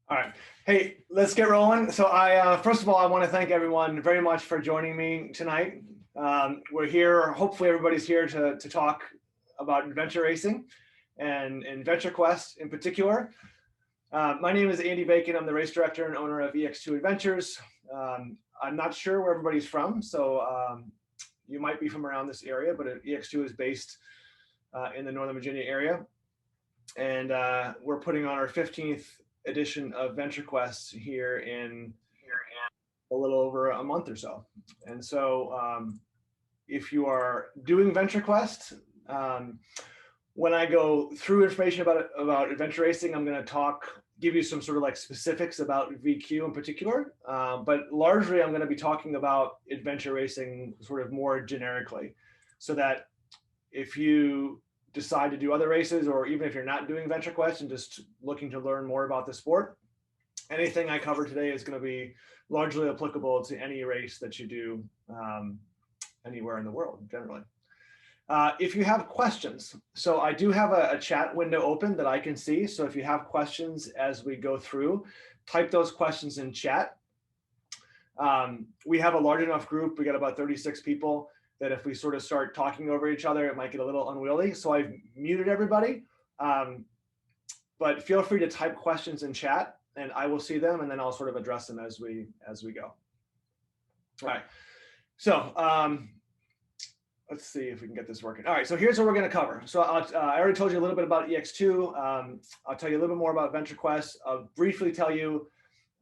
All right. Hey, let's get rolling. So first of all, I want to thank everyone very much for joining me tonight. We're here, hopefully everybody's here to talk about adventure racing and Adventure Quest in particular. My name is Andy Bacon. I'm the race director and owner of EX2 Adventures. I'm not sure where everybody's from, so you might be from around this area, but EX2 is based in the Northern Virginia area. And we're putting on our 15th edition of Venture Quest here in a little over a month or so. And so if you are doing Venture Quest, when I go through information about adventure racing, I'm going to give you some sort of like specifics about VQ in particular, but largely I'm going to be talking about adventure racing sort of more generically, so that if you decide to do other races, or even if you're not doing Venture Quest and just looking to learn more about the sport, anything I cover today is going to be largely applicable to any race that you do anywhere in the world, generally. If you have questions, so I do have a chat window open that I can see. So if you have questions as we go through, type those questions in chat. We have a large enough group, we got about 36 people, that if we sort of start talking over each other, it might get a little unwieldy. So I've muted everybody, but feel free to type questions in chat and I will see them and then I'll sort of address them as we go. All right, so let's see if we can get this working. All right, so here's what we're gonna cover. So I already told you a little bit about EX2. I'll tell you a little bit more about Venture Quest. I'll briefly tell you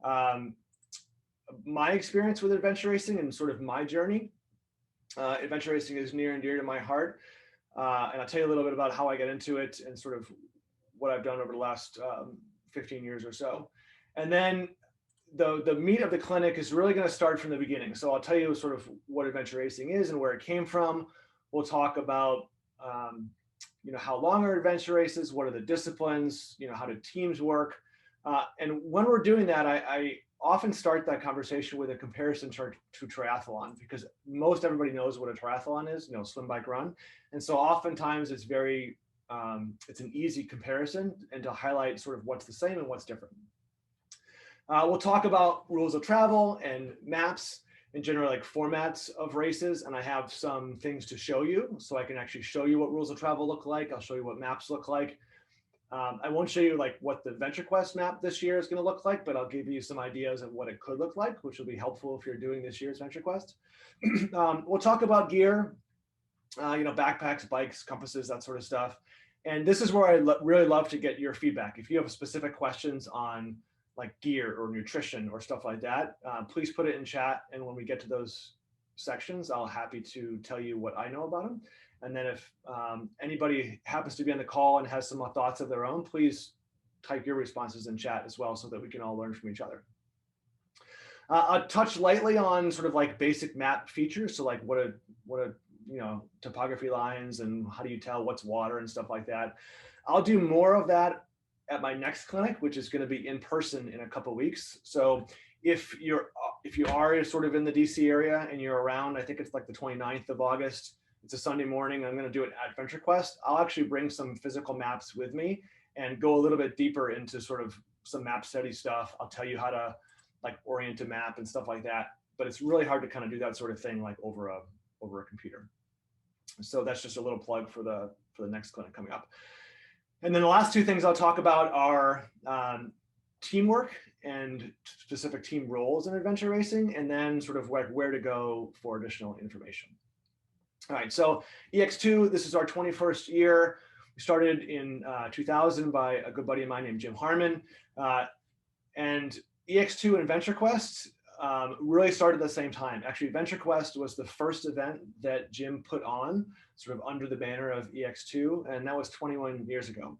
my experience with adventure racing and sort of my journey. Adventure racing is near and dear to my heart. And I'll tell you a little bit about how I got into it and sort of what I've done over the last 15 years or so. And then the meat of the clinic is really going to start from the beginning. So I'll tell you sort of what adventure racing is and where it came from. We'll talk about how long are adventure races, what are the disciplines, how do teams work. And when we're doing that, I often start that conversation with a comparison to triathlon, because most everybody knows what a triathlon is, swim, bike, run. And so oftentimes it's it's an easy comparison and to highlight sort of what's the same and what's different. We'll talk about rules of travel and maps and general like formats of races. And I have some things to show you, so I can actually show you what rules of travel look like. I'll show you what maps look like. I won't show you like what the Venture Quest map this year is going to look like, but I'll give you some ideas of what it could look like, which will be helpful if you're doing this year's Venture Quest. We'll talk about gear, backpacks, bikes, compasses, that sort of stuff. And this is where I really love to get your feedback. If you have specific questions on like gear or nutrition or stuff like that, please put it in chat. And when we get to those sections, I'll happy to tell you what I know about them. And then if anybody happens to be on the call and has some thoughts of their own, please type your responses in chat as well so that we can all learn from each other. I'll touch lightly on sort of like basic map features. So like what a topography lines and how do you tell what's water and stuff like that. I'll do more of that at my next clinic, which is going to be in person in a couple of weeks. So if you are sort of in the DC area and you're around, I think it's like the 29th of August, it's a Sunday morning, I'm going to do it at Venture Quest. I'll actually bring some physical maps with me and go a little bit deeper into sort of some map study stuff. I'll tell you how to like orient a map and stuff like that, but it's really hard to kind of do that sort of thing like over a computer. So that's just a little plug for the next clinic coming up. And then the last two things I'll talk about are teamwork and specific team roles in adventure racing, and then sort of where to go for additional information. All right, so EX2, this is our 21st year. We started in 2000 by a good buddy of mine named Jim Harmon. And EX2 and Venture Quest really started at the same time. Actually, Venture Quest was the first event that Jim put on sort of under the banner of EX2, and that was 21 years ago.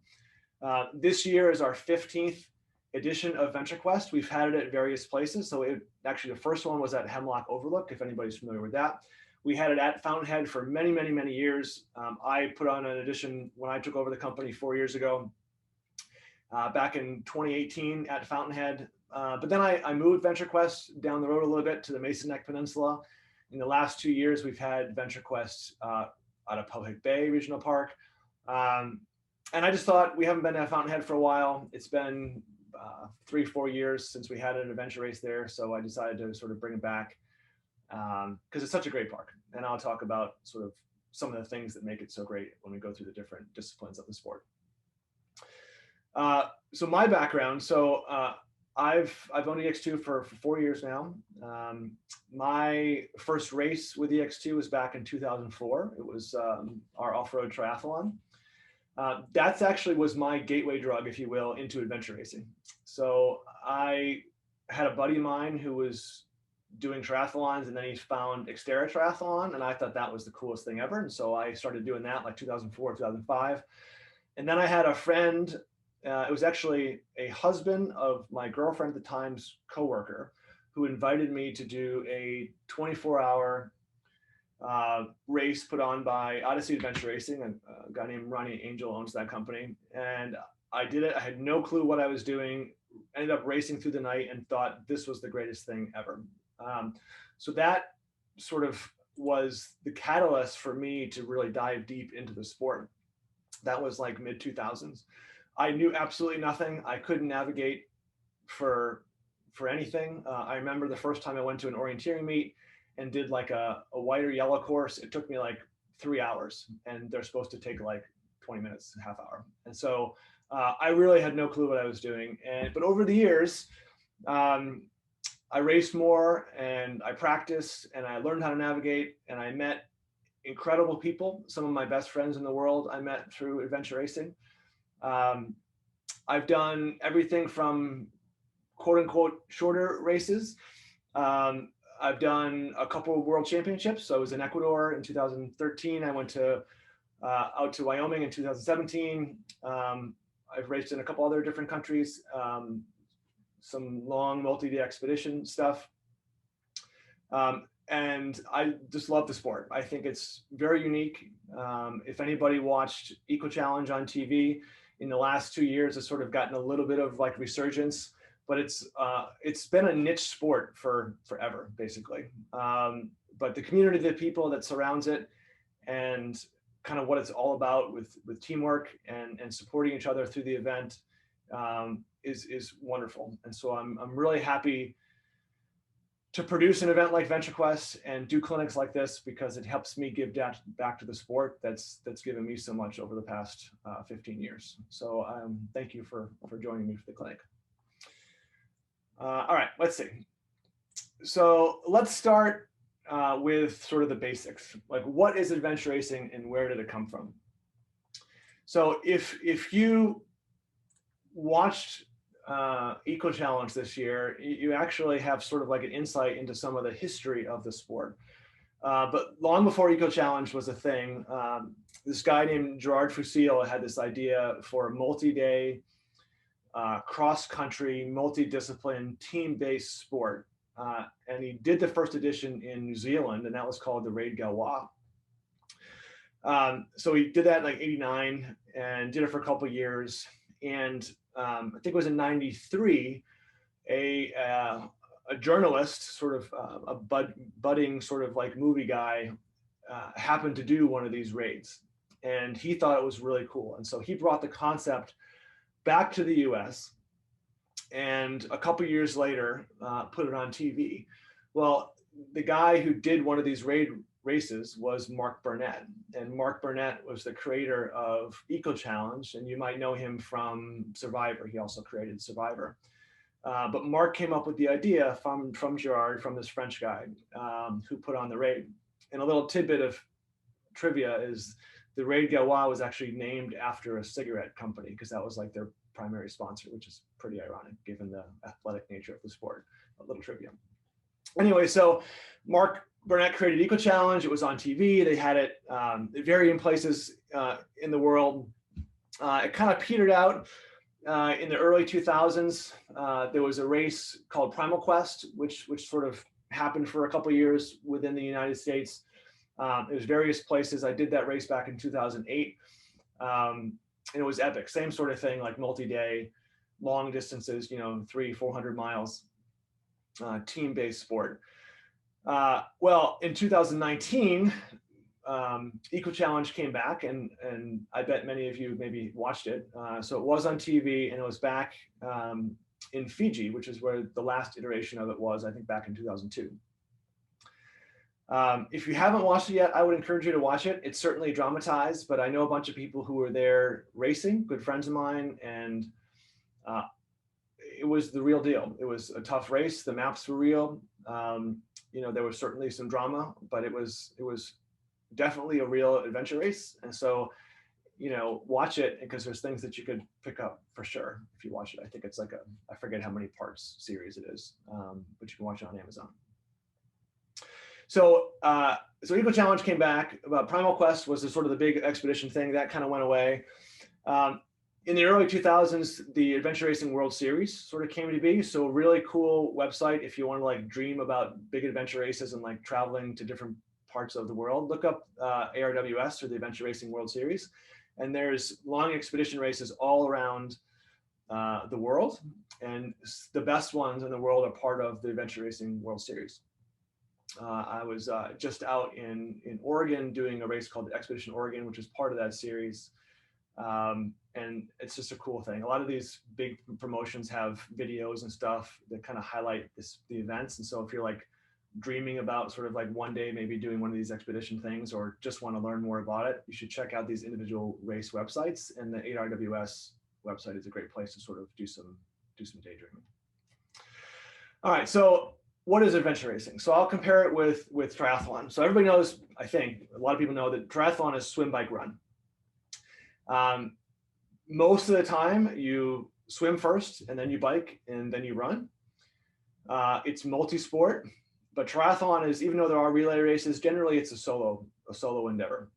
This year is our 15th edition of Venture Quest. We've had it at various places. So actually the first one was at Hemlock Overlook, if anybody's familiar with that. We had it at Fountainhead for many, many, many years. I put on an edition when I took over the company 4 years ago, back in 2018 at Fountainhead. But then I moved Venture Quest down the road a little bit to the Mason Neck Peninsula. In the last 2 years, we've had Venture Quest out of Public Bay Regional Park. And I just thought, we haven't been at Fountainhead for a while. It's been 3-4 years since we had an adventure race there. So I decided to sort of bring it back because it's such a great park. And I'll talk about sort of some of the things that make it so great when we go through the different disciplines of the sport. So my background, I've owned EX2 for 4 years now. My first race with EX2 was back in 2004. It was our off-road triathlon. That's actually was my gateway drug, if you will, into adventure racing. So I had a buddy of mine who was doing triathlons, and then he found Xterra Triathlon, and I thought that was the coolest thing ever. And so I started doing that like 2004, 2005. And then I had a friend, it was actually a husband of my girlfriend at the time's coworker, who invited me to do a 24-hour race put on by Odyssey Adventure Racing. A guy named Ronnie Angel owns that company. And I did it. I had no clue what I was doing, ended up racing through the night and thought this was the greatest thing ever. So that sort of was the catalyst for me to really dive deep into the sport. That was like mid 2000s. I knew absolutely nothing. I couldn't navigate for anything. I remember the first time I went to an orienteering meet and did like a white or yellow course. It took me like 3 hours, and they're supposed to take like 20 minutes, half hour. And so I really had no clue what I was doing. But over the years, I raced more and I practiced and I learned how to navigate, and I met incredible people. Some of my best friends in the world I met through adventure racing. I've done everything from quote unquote shorter races. I've done a couple of world championships. So I was in Ecuador in 2013. I went to out to Wyoming in 2017. I've raced in a couple other different countries. Some long multi-day expedition stuff. And I just love the sport. I think it's very unique. If anybody watched Eco Challenge on TV in the last 2 years, it's sort of gotten a little bit of like resurgence, but it's been a niche sport for forever, basically. But the community, the people that surrounds it, and kind of what it's all about with teamwork and supporting each other through the event is wonderful. And so I'm really happy to produce an event like Venture Quest and do clinics like this, because it helps me give back to the sport that's given me so much over the past 15 years. So thank you for joining me for the clinic. All right, let's see. So let's start with sort of the basics. Like, what is adventure racing and where did it come from? So if you watched Eco Challenge this year, you actually have sort of like an insight into some of the history of the sport. But long before Eco Challenge was a thing, this guy named Gerard Fusile had this idea for a multi-day, cross-country, multi-discipline, team-based sport. And he did the first edition in New Zealand, and that was called the Raid Gaulois. So he did that in like 89 and did it for a couple of years. And I think it was in 93, a journalist, sort of a budding sort of like movie guy, happened to do one of these raids, and he thought it was really cool. And so he brought the concept back to the US, and a couple years later put it on TV. Well, the guy who did one of these races was Mark Burnett, and Mark Burnett was the creator of Eco Challenge, and you might know him from Survivor. He also created Survivor. But Mark came up with the idea from Gerard, from this French guy who put on the raid. And a little tidbit of trivia is the Raid Gaulois was actually named after a cigarette company, because that was like their primary sponsor, which is pretty ironic given the athletic nature of the sport. A little trivia. Anyway, so Mark Burnett created Eco Challenge. It was on TV. They had it at varying places in the world. It kind of petered out in the early 2000s. There was a race called Primal Quest, which sort of happened for a couple of years within the United States. There's various places. I did that race back in 2008. And it was epic. Same sort of thing, like multi-day, long distances, 300-400 miles, team-based sport. Well, in 2019, Eco Challenge came back, and I bet many of you maybe watched it. So it was on TV, and it was back in Fiji, which is where the last iteration of it was, I think back in 2002. If you haven't watched it yet, I would encourage you to watch it. It's certainly dramatized, but I know a bunch of people who were there racing, good friends of mine, and it was the real deal. It was a tough race. The maps were real. There was certainly some drama, but it was definitely a real adventure race. And so, watch it, because there's things that you could pick up for sure if you watch it. I think it's like I forget how many parts series it is, but you can watch it on Amazon. So Eco Challenge came back. Primal Quest was sort of the big expedition thing that kind of went away. In the early 2000s, the Adventure Racing World Series sort of came to be. So a really cool website if you want to like dream about big adventure races and like traveling to different parts of the world. Look up ARWS, or the Adventure Racing World Series, and there's long expedition races all around the world, and the best ones in the world are part of the Adventure Racing World Series. I was just out in Oregon doing a race called the Expedition Oregon, which is part of that series. And it's just a cool thing. A lot of these big promotions have videos and stuff that kind of highlight the events. And so if you're like dreaming about sort of like one day maybe doing one of these expedition things, or just want to learn more about it, you should check out these individual race websites. And the ARWS website is a great place to sort of do some daydreaming. All right, so what is adventure racing? So I'll compare it with triathlon. So everybody knows, I think a lot of people know, that triathlon is swim, bike, run. Most of the time you swim first, and then you bike, and then you run. It's multi-sport, but triathlon is, even though there are relay races, generally it's a solo endeavor.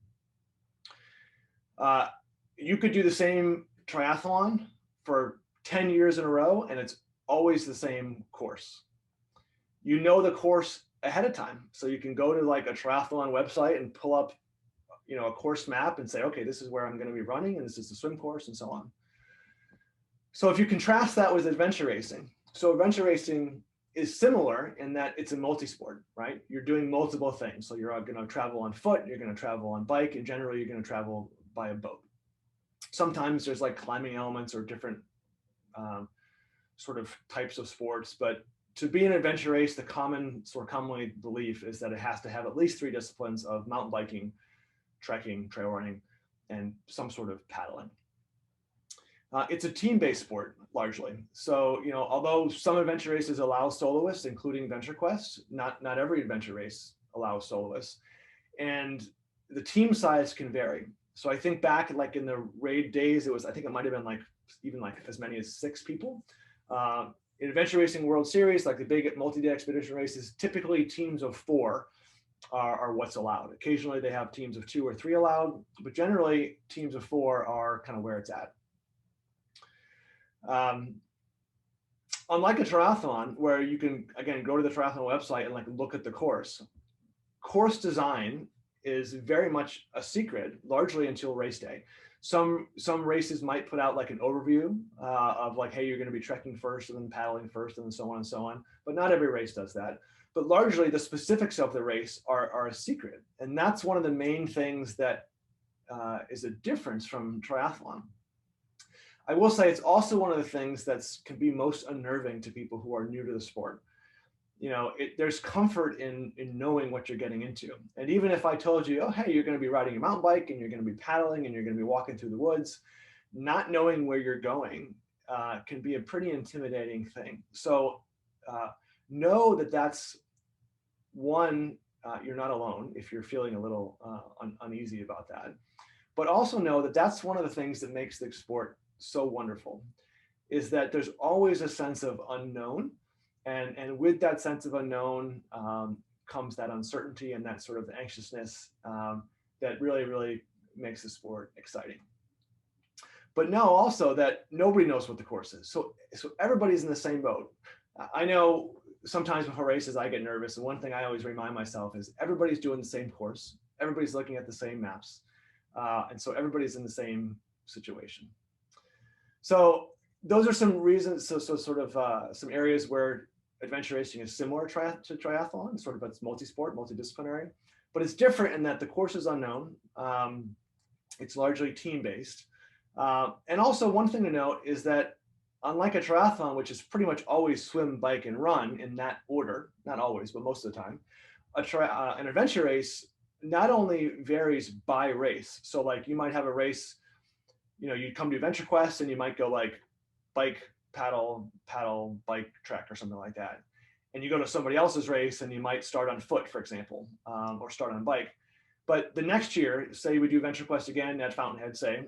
You could do the same triathlon for 10 years in a row, and it's always the same course. You know the course ahead of time, so you can go to like a triathlon website and pull up a course map and say, okay, this is where I'm going to be running, and this is the swim course, and so on. So if you contrast that with adventure racing, so adventure racing is similar in that it's a multi-sport, right? You're doing multiple things. So you're going to travel on foot, you're going to travel on bike, and generally you're going to travel by a boat. Sometimes there's like climbing elements or different sort of types of sports, but to be an adventure race, the commonly belief is that it has to have at least 3 disciplines of mountain biking, trekking, trail running, and some sort of paddling. It's a team-based sport largely. So, although some adventure races allow soloists, including Venture Quest, not every adventure race allows soloists, and the team size can vary. So I think back like in the raid days, I think it might have been even as many as 6 people. In Adventure Racing World Series, like the big multi-day expedition races, typically teams of 4 are what's allowed. Occasionally they have teams of 2 or 3 allowed, but generally teams of 4 are kind of where it's at. Unlike a triathlon, where you can, again, go to the triathlon website and like look at the course design is very much a secret, largely until race day. Some races might put out like an overview of like, hey, you're going to be trekking first and then paddling first and so on and so on. But not every race does that. But largely the specifics of the race are a secret. And that's one of the main things that is a difference from triathlon. I will say it's also one of the things that can be most unnerving to people who are new to the sport. There's comfort in knowing what you're getting into. And even if I told you, oh, hey, you're going to be riding a mountain bike and you're going to be paddling and you're going to be walking through the woods, not knowing where you're going can be a pretty intimidating thing. So know that that's one, you're not alone if you're feeling a little uneasy about that. But also know that that's one of the things that makes the sport so wonderful, is that there's always a sense of unknown. And with that sense of unknown comes that uncertainty and that sort of anxiousness that really, really makes the sport exciting. But know also that nobody knows what the course is. So everybody's in the same boat. I know sometimes before races I get nervous, and one thing I always remind myself is everybody's doing the same course. Everybody's looking at the same maps. And so everybody's in the same situation. So those are some reasons, so sort of some areas where adventure racing is similar to triathlon, sort of it's multi-sport, multidisciplinary, but it's different in that the course is unknown. It's largely team-based. And also one thing to note is that unlike a triathlon, which is pretty much always swim, bike, and run in that order, not always, but most of the time, an adventure race not only varies by race. So like you might have a race, you know, you'd come to Adventure Quest and you might go like bike, paddle, paddle, bike, trek, or something like that. And you go to somebody else's race and you might start on foot, for example, or start on bike. But the next year, say we do Adventure Quest again at Fountainhead, say,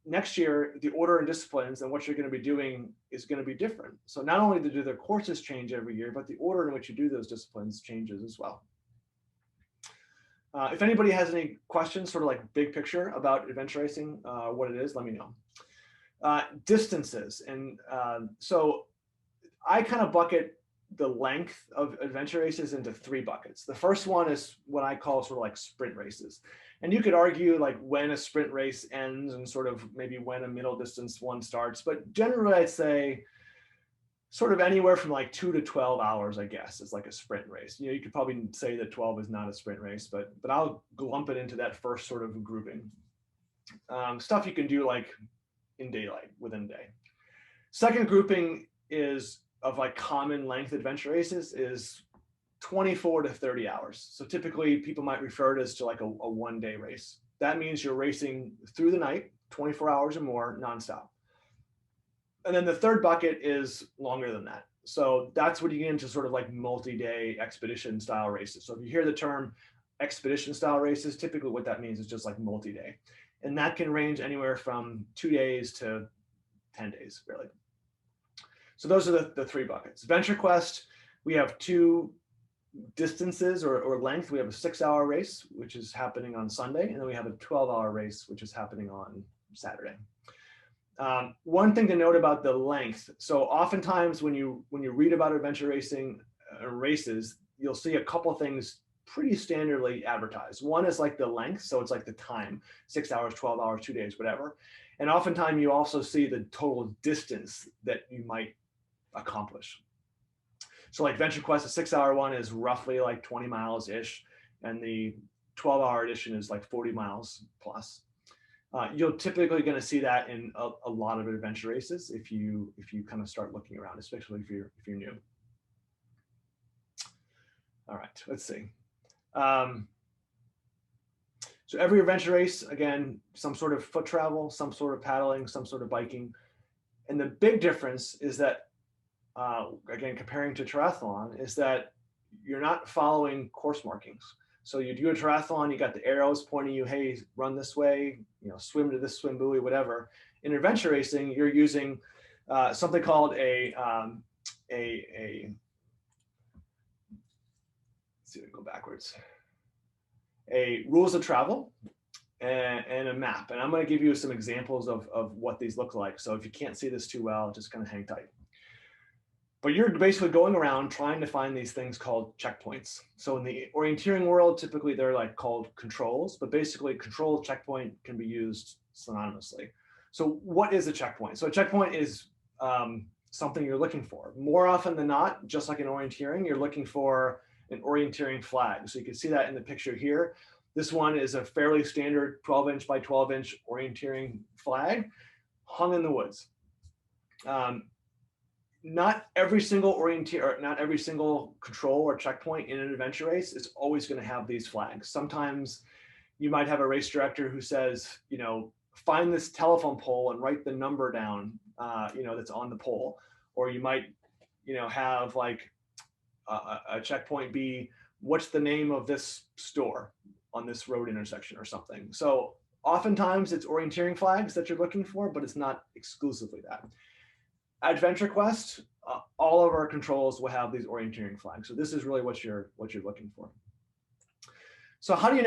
next year, the order and disciplines and what you're going to be doing is going to be different. So not only do their courses change every year, but the order in which you do those disciplines changes as well. If anybody has any questions, sort of like big picture about adventure racing, what it is, let me know. Distances. And so I kind of bucket the length of adventure races into 3 buckets. The first one is what I call sort of like sprint races. And you could argue like when a sprint race ends and sort of maybe when a middle distance one starts. But generally, I'd say sort of anywhere from like 2 to 12 hours, I guess, is like a sprint race. You know, you could probably say that 12 is not a sprint race, but I'll lump it into that first sort of grouping. Stuff you can do like in daylight, within a day. Second grouping is of like common length adventure races is 24 to 30 hours. So typically people might refer to this to like a 1-day race. That means you're racing through the night, 24 hours or more, nonstop. And then the third bucket is longer than that. So that's when you get into sort of like multi-day expedition style races. So if you hear the term expedition style races, typically what that means is just like multi-day. And that can range anywhere from 2 days to 10 days, really. So those are the 3 buckets. Venture Quest, we have 2 distances or length. We have a 6-hour race, which is happening on Sunday, and then we have a 12-hour race, which is happening on Saturday. One thing to note about the length. So oftentimes when you read about adventure racing races, you'll see a couple things pretty standardly advertised. One is like the length. So it's like the time, 6 hours, 12 hours, 2 days, whatever. And oftentimes you also see the total distance that you might accomplish. So like Venture Quest, a 6-hour one is roughly like 20 miles ish. And the 12-hour edition is like 40 miles plus. You're typically going to see that in a lot of adventure races if you kind of start looking around, especially if you're new. All right, let's see. So every adventure race, again, some sort of foot travel, some sort of paddling, some sort of biking. And the big difference is that, again, comparing to triathlon, is that you're not following course markings. So you do a triathlon, you got the arrows pointing you, hey, run this way, you know, swim to this swim buoy, whatever. In adventure racing, you're using something called let's see, go backwards. A rules of travel and a map. And I'm going to give you some examples of what these look like. So if you can't see this too well, just kind of hang tight. But you're basically going around trying to find these things called checkpoints. So in the orienteering world, typically they're like called controls, but basically control checkpoint can be used synonymously. So what is a checkpoint? So a checkpoint is something you're looking for. More often than not, just like in orienteering, you're looking for an orienteering flag. So you can see that in the picture here. This one is a fairly standard 12-inch by 12-inch orienteering flag hung in the woods. Not every single not every single control or checkpoint in an adventure race is always going to have these flags. Sometimes you might have a race director who says, you know, find this telephone pole and write the number down, you know, that's on the pole. Or you might, you know, have like a checkpoint be, what's the name of this store on this road intersection or something. So oftentimes it's orienteering flags that you're looking for, but it's not exclusively that. Adventure Quest, all of our controls will have these orienteering flags. So this is really what you're looking for. So how do you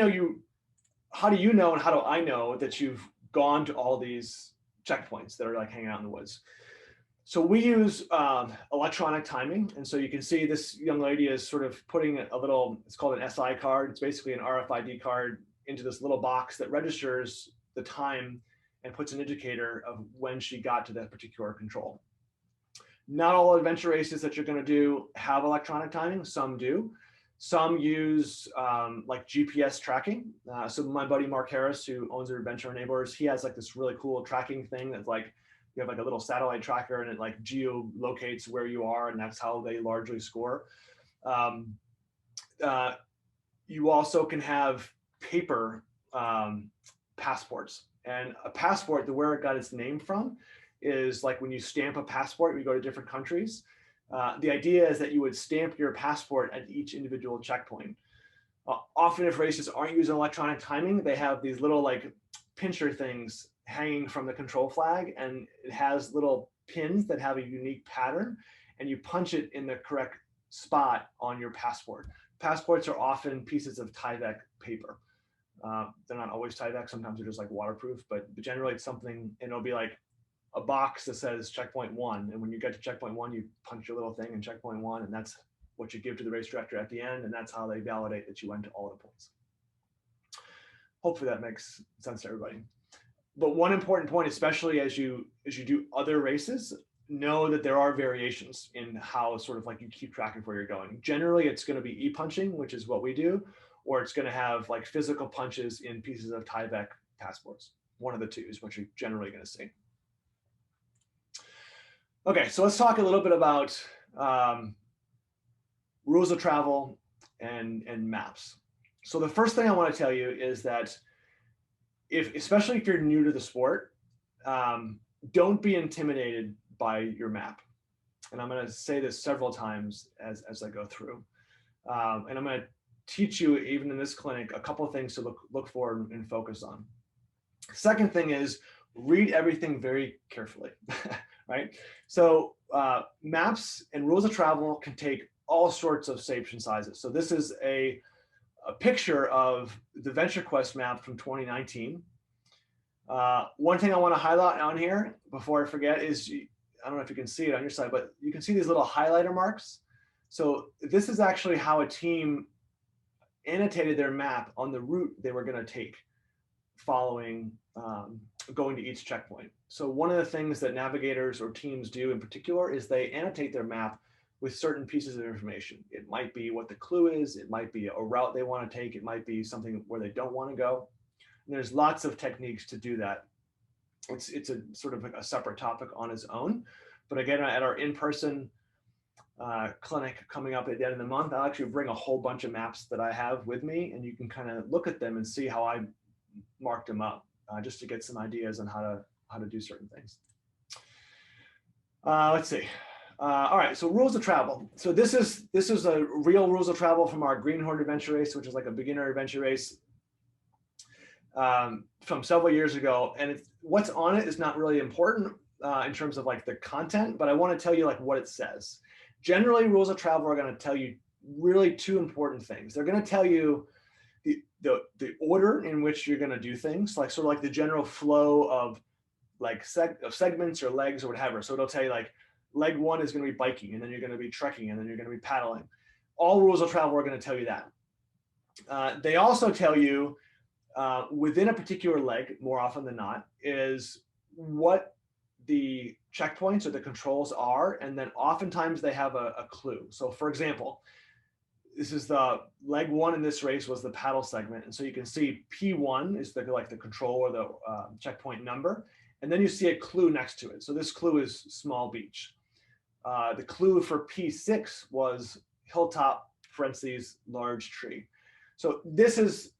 know and how do I know that you've gone to all these checkpoints that are like hanging out in the woods? So we use electronic timing. And so you can see this young lady is sort of putting a little, it's called an SI card. It's basically an RFID card into this little box that registers the time and puts an indicator of when she got to that particular control. Not all adventure races that you're going to do have electronic timing. Some do. Some use like GPS tracking. So my buddy Mark Harris, who owns Adventure Enablers, he has like this really cool tracking thing that's like, you have like a little satellite tracker and it like geolocates where you are, and that's how they largely score. Um, you also can have paper passports. And a passport, the where it got its name from, is like when you stamp a passport, we go to different countries. The idea is that you would stamp your passport at each individual checkpoint. Often, if races aren't using electronic timing, they have these little like pincher things hanging from the control flag, and it has little pins that have a unique pattern, and you punch it in the correct spot on your passport. Passports are often pieces of Tyvek paper. They're not always Tyvek. Sometimes they're just like waterproof, but generally it's something, and it'll be like a box that says checkpoint 1. And when you get to checkpoint 1, you punch your little thing in checkpoint 1, and that's what you give to the race director at the end. And that's how they validate that you went to all the points. Hopefully that makes sense to everybody. But one important point, especially as you do other races, know that there are variations in how sort of like you keep track of where you're going. Generally, it's going to be e-punching, which is what we do, or it's going to have like physical punches in pieces of Tyvek passports. One of the two is what you're generally going to see. Okay, so let's talk a little bit about rules of travel and maps. So the first thing I want to tell you is that especially if you're new to the sport, don't be intimidated by your map. And I'm going to say this several times as I go through. And I'm going to teach you, even in this clinic, a couple of things to look for and focus on. Second thing is read everything very carefully, right? So maps and rules of travel can take all sorts of shapes and sizes. So this is a picture of the VentureQuest map from 2019. One thing I want to highlight on here before I forget is, I don't know if you can see it on your side, but you can see these little highlighter marks. So this is actually how a team annotated their map on the route they were going to take following going to each checkpoint. So one of the things that navigators or teams do in particular is they annotate their map with certain pieces of information. It might be what the clue is, it might be a route they want to take, it might be something where they don't want to go. And there's lots of techniques to do that. It's a sort of a separate topic on its own. But again, at our in-person clinic coming up at the end of the month, I'll actually bring a whole bunch of maps that I have with me, and you can kind of look at them and see how I marked them up, just to get some ideas on how to do certain things. Let's see. All right, so rules of travel. So this is a real rules of travel from our Greenhorn adventure race, which is like a beginner adventure race from several years ago. And what's on it is not really important in terms of like the content, but I want to tell you like what it says. Generally, rules of travel are going to tell you really two important things. They're going to tell you the order in which you're going to do things, like sort of like the general flow of like segments or legs or whatever. So it'll tell you like leg 1 is going to be biking, and then you're going to be trekking, and then you're going to be paddling. All rules of travel are going to tell you that. They also tell you within a particular leg, more often than not, is what the checkpoints or the controls are, and then oftentimes they have a clue. So for example, this is the leg 1 in this race was the paddle segment, and so you can see P1 is the control or the checkpoint number, and then you see a clue next to it. So this clue is small beach. The clue for P6 was hilltop parentheses large tree. So this is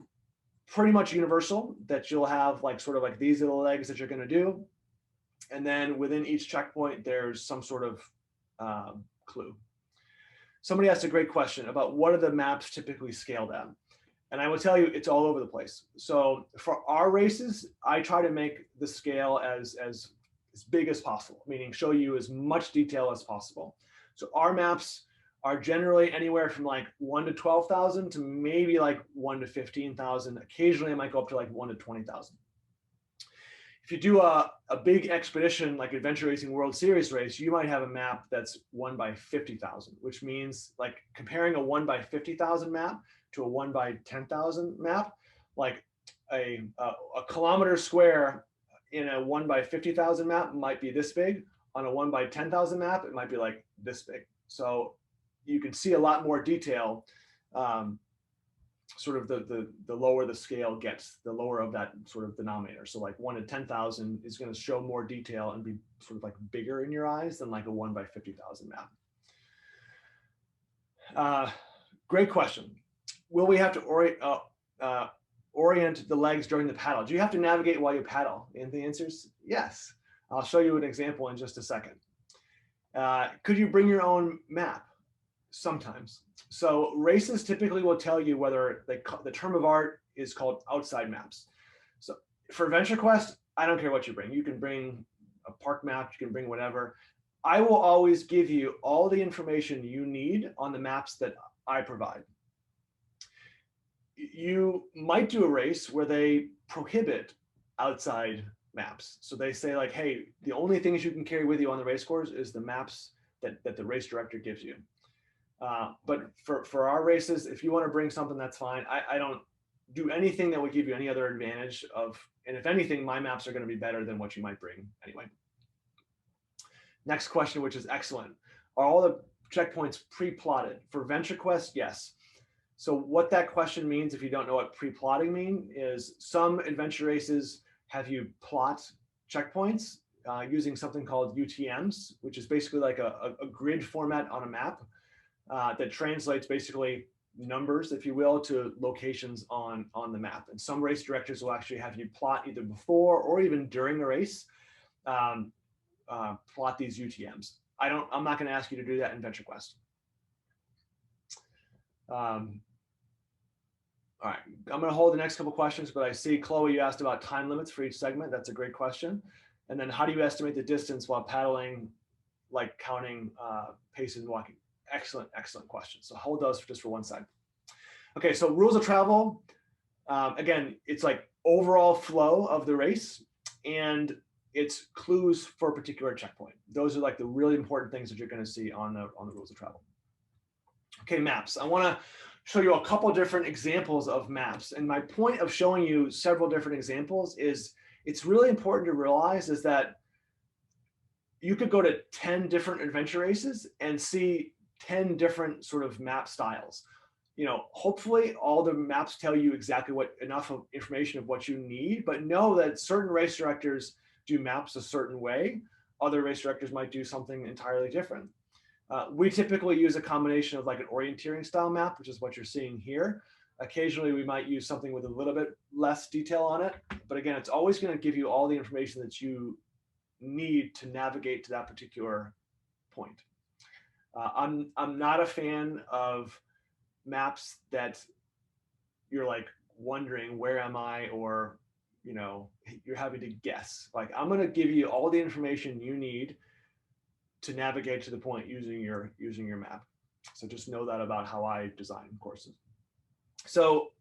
pretty much universal, that you'll have like sort of like these are the legs that you're going to do, and then within each checkpoint there's some sort of clue. Somebody asked a great question about what are the maps typically scaled at, and I will tell you it's all over the place. So for our races, I try to make the scale as big as possible, meaning show you as much detail as possible. So our maps are generally anywhere from like 1 to 12,000 to maybe like 1 to 15,000. Occasionally I might go up to like 1 to 20,000. If you do a big expedition like Adventure Racing World Series race, you might have a map that's 1 by 50,000, which means like comparing a 1 by 50,000 map to a 1 by 10,000 map, like a kilometer square in a 1 by 50,000 map might be this big. On a 1 by 10,000 map, it might be like this big. So you can see a lot more detail sort of the lower the scale gets, the lower of that sort of denominator. So like 1 to 10,000 is going to show more detail and be sort of like bigger in your eyes than like a 1 by 50,000 map. Great question. Will we have to orient the legs during the paddle? Do you have to navigate while you paddle? And the answer is yes. I'll show you an example in just a second. Could you bring your own map? Sometimes. So races typically will tell you whether the term of art is called outside maps. So for Venture Quest, I don't care what you bring. You can bring a park map, you can bring whatever. I will always give you all the information you need on the maps that I provide. You might do a race where they prohibit outside maps. So they say like, hey, the only things you can carry with you on the race course is the maps that the race director gives you. But for our races, if you want to bring something, that's fine. I don't do anything that would give you any other advantage of, and if anything, my maps are going to be better than what you might bring anyway. Next question, which is excellent. Are all the checkpoints pre-plotted? For Venture Quest, yes. So what that question means, if you don't know what pre-plotting means, is some adventure races have you plot checkpoints using something called UTMs, which is basically like a grid format on a map that translates basically numbers, if you will, to locations on the map. And some race directors will actually have you plot either before or even during the race, plot these UTMs. I'm not going to ask you to do that in Venture Quest. All right, I'm going to hold the next couple questions, but I see, Chloe, you asked about time limits for each segment. That's a great question. And then how do you estimate the distance while paddling, like counting pace and walking? Excellent, excellent question. So hold those just for one side. Okay, so rules of travel. Again, it's like overall flow of the race, and it's clues for a particular checkpoint. Those are like the really important things that you're going to see on the rules of travel. Okay, maps. I want to show you a couple different examples of maps. And my point of showing you several different examples is it's really important to realize is that you could go to 10 different adventure races and see 10 different sort of map styles. You know, hopefully all the maps tell you exactly enough of information of what you need, but know that certain race directors do maps a certain way. Other race directors might do something entirely different. We typically use a combination of like an orienteering style map, which is what you're seeing here. Occasionally we might use something with a little bit less detail on it, but again, it's always going to give you all the information that you need to navigate to that particular point. I'm not a fan of maps that you're like wondering where am I, or you know, you're having to guess. Like I'm going to give you all the information you need to navigate to the point using your map. So just know that about how I design courses. So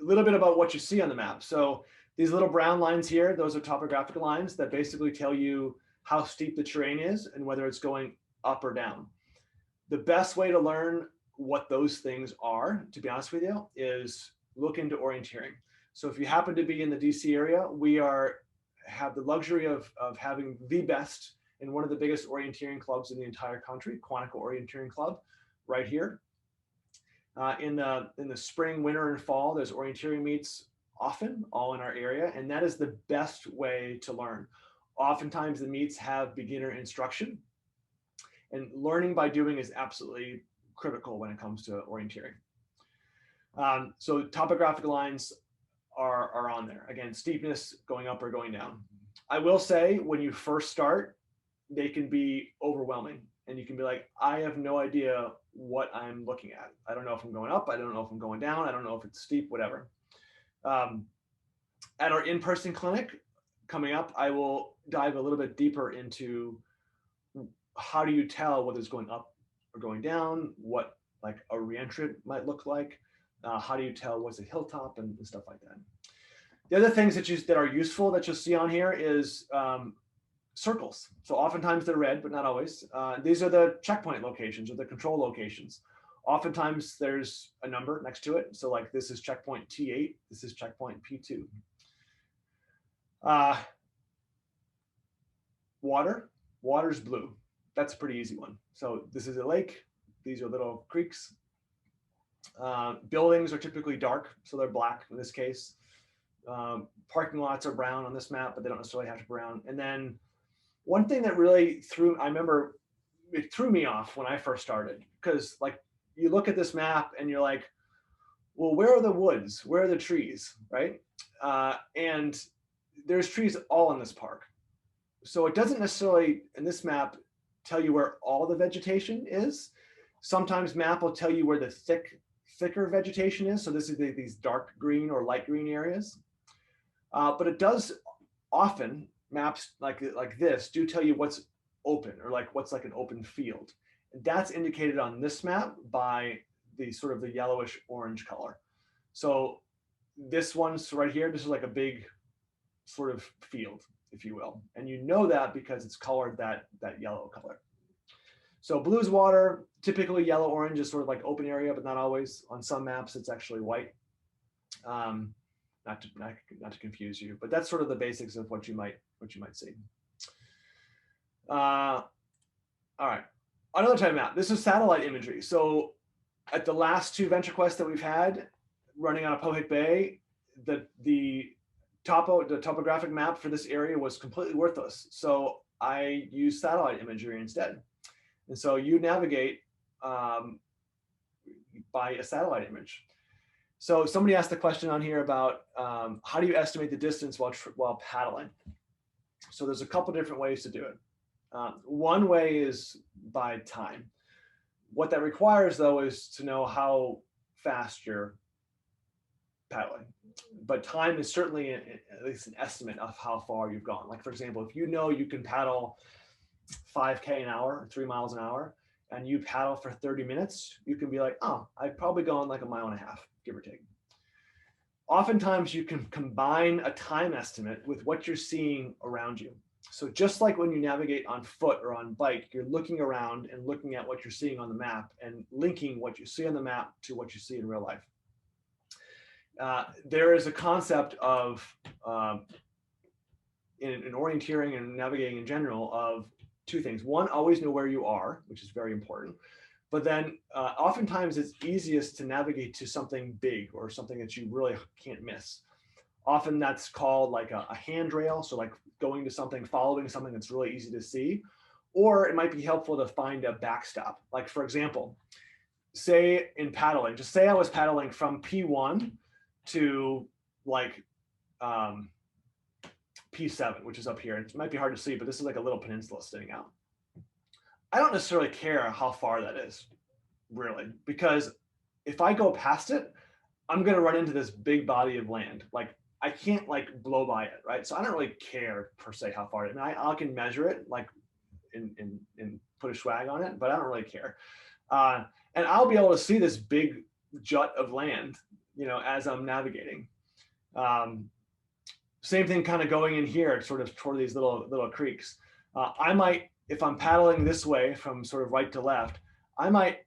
a little bit about what you see on the map. So these little brown lines here, those are topographical lines that basically tell you how steep the terrain is and whether it's going up or down. The best way to learn what those things are, to be honest with you, is look into orienteering. So if you happen to be in the DC area, we have the luxury of having the best in one of the biggest orienteering clubs in the entire country, Quantico Orienteering Club, right here. In the spring, winter, and fall, there's orienteering meets often, all in our area, and that is the best way to learn. Oftentimes the meets have beginner instruction, and learning by doing is absolutely critical when it comes to orienteering. So topographical lines are on there. Again, steepness going up or going down. I will say when you first start, they can be overwhelming and you can be like, I have no idea what I'm looking at. I don't know if I'm going up. I don't know if I'm going down. I don't know if it's steep, whatever. At our in-person clinic coming up, I will dive a little bit deeper into how do you tell whether it's going up or going down, what like a reentrant might look like, how do you tell what's a hilltop and stuff like that. The other things that are useful that you'll see on here is circles. So oftentimes they're red, but not always. These are the checkpoint locations or the control locations. Oftentimes there's a number next to it. So like this is checkpoint T8, this is checkpoint P2. Water's blue. That's a pretty easy one. So this is a lake. These are little creeks. Buildings are typically dark, so they're black in this case. Parking lots are brown on this map, but they don't necessarily have to be brown. And then one thing that really I remember it threw me off when I first started, because like you look at this map and you're like, well, where are the woods? Where are the trees, right? And there's trees all in this park. So it doesn't necessarily, in this map, tell you where all the vegetation is. Sometimes map will tell you where the thicker vegetation is. So this is these dark green or light green areas. But it does often, maps like this do tell you what's open, or like what's like an open field. And that's indicated on this map by the sort of the yellowish orange color. So this one's right here, this is like a big sort of field, if you will. And you know that because it's colored that yellow color. So blue's water, typically yellow orange is sort of like open area, but not always. On some maps, it's actually white. Not to confuse you, but that's sort of the basics of what you might see. All right, another type of map. This is satellite imagery. So at the last 2 venture quests that we've had running out of Pohik Bay, the topographic map for this area was completely worthless. So I used satellite imagery instead. And so you navigate by a satellite image. So somebody asked the question on here about how do you estimate the distance while paddling? So there's a couple different ways to do it. One way is by time. What that requires, though, is to know how fast you're paddling. But time is certainly at least an estimate of how far you've gone. Like, for example, if you know you can paddle 5K an hour, 3 miles an hour, and you paddle for 30 minutes, you can be like, oh, I've probably gone like 1.5 miles, give or take. Oftentimes you can combine a time estimate with what you're seeing around you. So just like when you navigate on foot or on bike, you're looking around and looking at what you're seeing on the map and linking what you see on the map to what you see in real life. There is a concept of, in orienteering and navigating in general, of 2 things. One, always know where you are, which is very important. But then oftentimes it's easiest to navigate to something big or something that you really can't miss. Often that's called like a handrail. So like going to something, following something that's really easy to see. Or it might be helpful to find a backstop. Like, for example, say in paddling, just say I was paddling from P1 to like P7, which is up here. It might be hard to see, but this is like a little peninsula sitting out. I don't necessarily care how far that is, really, because if I go past it, I'm going to run into this big body of land. Like, I can't like blow by it, right? So I don't really care per se how far it is. I can measure it, like, and put a swag on it, but I don't really care. And I'll be able to see this big jut of land, you know, as I'm navigating. Same thing kind of going in here, sort of toward these little creeks. I might, if I'm paddling this way from sort of right to left, I might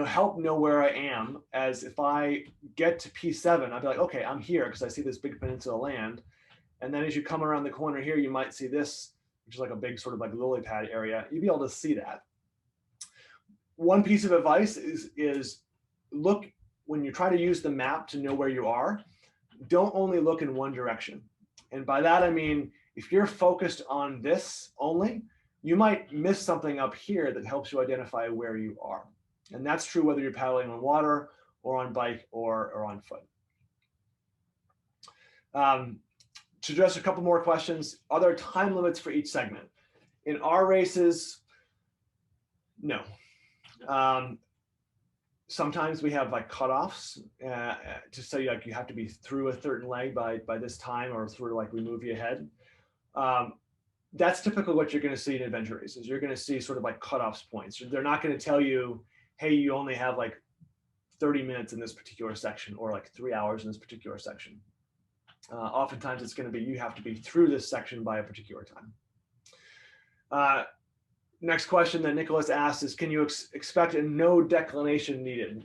help know where I am, as if I get to P7, I'll be like, okay, I'm here because I see this big peninsula land. And then as you come around the corner here, you might see this, which is like a big sort of like lily pad area. You'll be able to see that. One piece of advice is look, when you try to use the map to know where you are, don't only look in one direction. And by that, I mean, if you're focused on this only, you might miss something up here that helps you identify where you are. And that's true whether you're paddling on water or on bike or on foot. To address a couple more questions, are there time limits for each segment? In our races, no. Sometimes we have like cutoffs to say like you have to be through a certain leg by this time, or sort of like we move you ahead. That's typically what you're going to see in adventure races. You're going to see sort of like cutoffs points. They're not going to tell you, hey, you only have like 30 minutes in this particular section, or like 3 hours in this particular section. Oftentimes it's going to be, you have to be through this section by a particular time. Next question that Nicholas asked is, can you expect a no declination needed?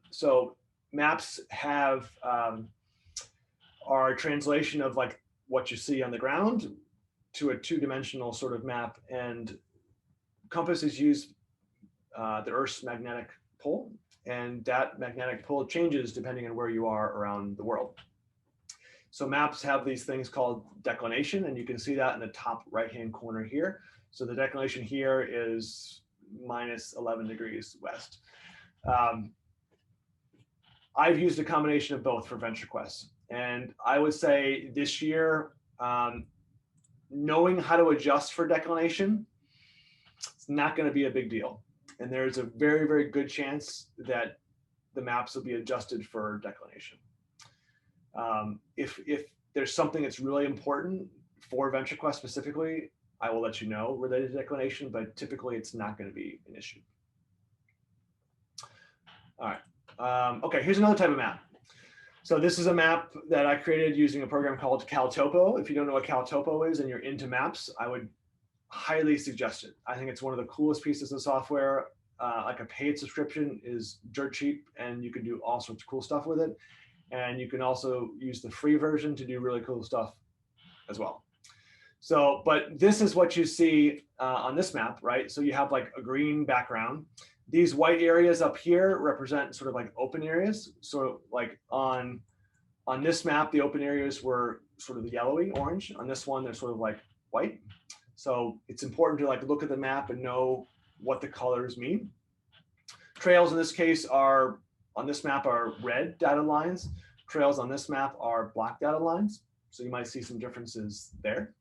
So maps have our translation of like what you see on the ground to a 2-dimensional sort of map, and compasses use the Earth's magnetic pole. and that magnetic pull changes depending on where you are around the world. So maps have these things called declination, and you can see that in the top right-hand corner here. So the declination here is minus 11 degrees west. I've used a combination of both for VentureQuest. And I would say this year, knowing how to adjust for declination, it's not going to be a big deal. And there's a very, very good chance that the maps will be adjusted for declination. If there's something that's really important for VentureQuest specifically, I will let you know related to declination, but typically it's not going to be an issue. All right. Okay, here's another type of map. So this is a map that I created using a program called CalTopo. If you don't know what CalTopo is and you're into maps, I would highly suggest it. I think it's one of the coolest pieces of software. Like a paid subscription is dirt cheap, and you can do all sorts of cool stuff with it. And you can also use the free version to do really cool stuff as well. So, but this is what you see on this map, right? So you have like a green background. These white areas up here represent sort of like open areas. So like on this map, the open areas were sort of yellowy orange. On this one, they're sort of like white. So it's important to like look at the map and know what the colors mean. Trails in this case are, on this map are red dotted lines. Trails on this map are black dotted lines. So you might see some differences there.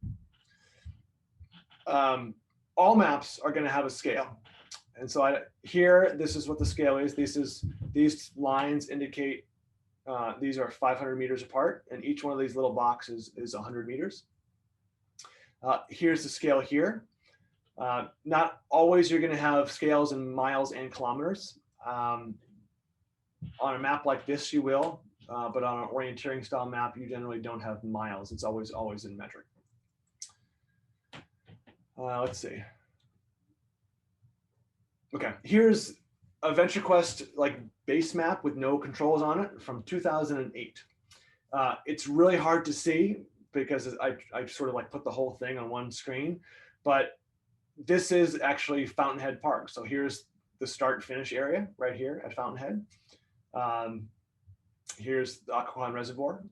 All maps are going to have a scale. And so here, this is what the scale is. These lines indicate these are 500 meters apart, and each one of these little boxes is 100 meters. Here's the scale here. Not always you're going to have scales in miles and kilometers. On a map like this, you will, but on an orienteering style map, you generally don't have miles. It's always in metric. Let's see. Okay, here's a VentureQuest like base map with no controls on it from 2008. It's really hard to see because I sort of like put the whole thing on one screen, but this is actually Fountainhead Park. So here's the start finish area right here at Fountainhead. Here's the Occoquan Reservoir,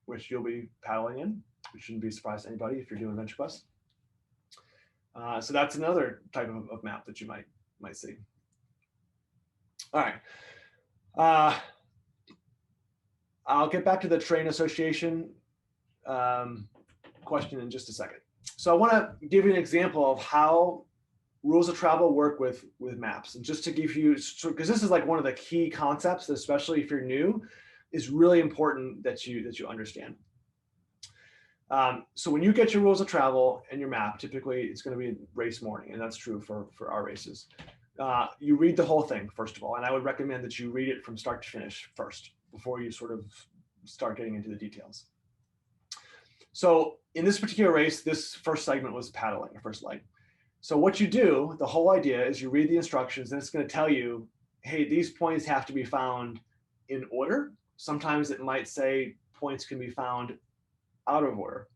which you'll be paddling in, which shouldn't be a surprise to anybody if you're doing VentureQuest. So that's another type of map that you might see. All right. I'll get back to the terrain association question in just a second. So I want to give you an example of how rules of travel work with maps. And just to give you, because this is like one of the key concepts, especially if you're new, is really important that you understand. So when you get your rules of travel and your map, typically it's going to be race morning, and that's true for our races. You read the whole thing, first of all, and I would recommend that you read it from start to finish first before you sort of start getting into the details. So in this particular race, this first segment was paddling, the first leg. So what you do, the whole idea is you read the instructions, and it's going to tell you, hey, these points have to be found in order. Sometimes it might say points can be found out of order.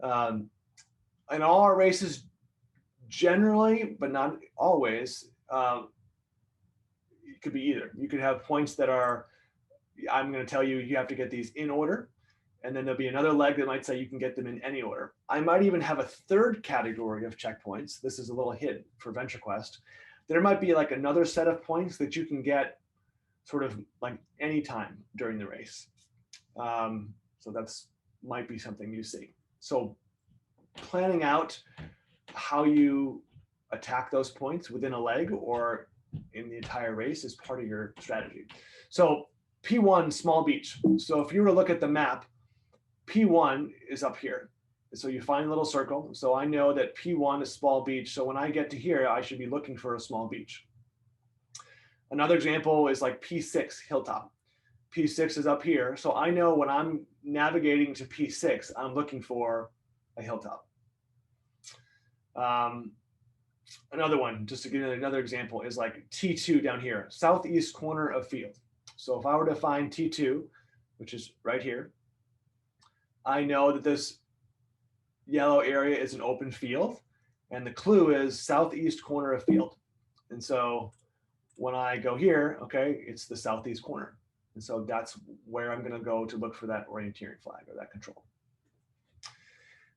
In all our races, generally, but not always, it could be either. You could have points that are, I'm going to tell you, you have to get these in order. And then there'll be another leg that might say you can get them in any order. I might even have a third category of checkpoints. This is a little hidden for VentureQuest. There might be like another set of points that you can get sort of like any time during the race. So that's might be something you see. So planning out how you attack those points within a leg or in the entire race is part of your strategy. So P1, small beach. So if you were to look at the map, P1 is up here. So you find a little circle. So I know that P1 is small beach. So when I get to here, I should be looking for a small beach. Another example is like P6, hilltop. P6 is up here. So I know when I'm navigating to P6, I'm looking for a hilltop. Another one, just to give you another example, is like T2 down here, southeast corner of field. So if I were to find T2, which is right here, I know that this yellow area is an open field, and the clue is southeast corner of field. And so when I go here, okay, it's the southeast corner. And so that's where I'm going to go to look for that orienteering flag or that control.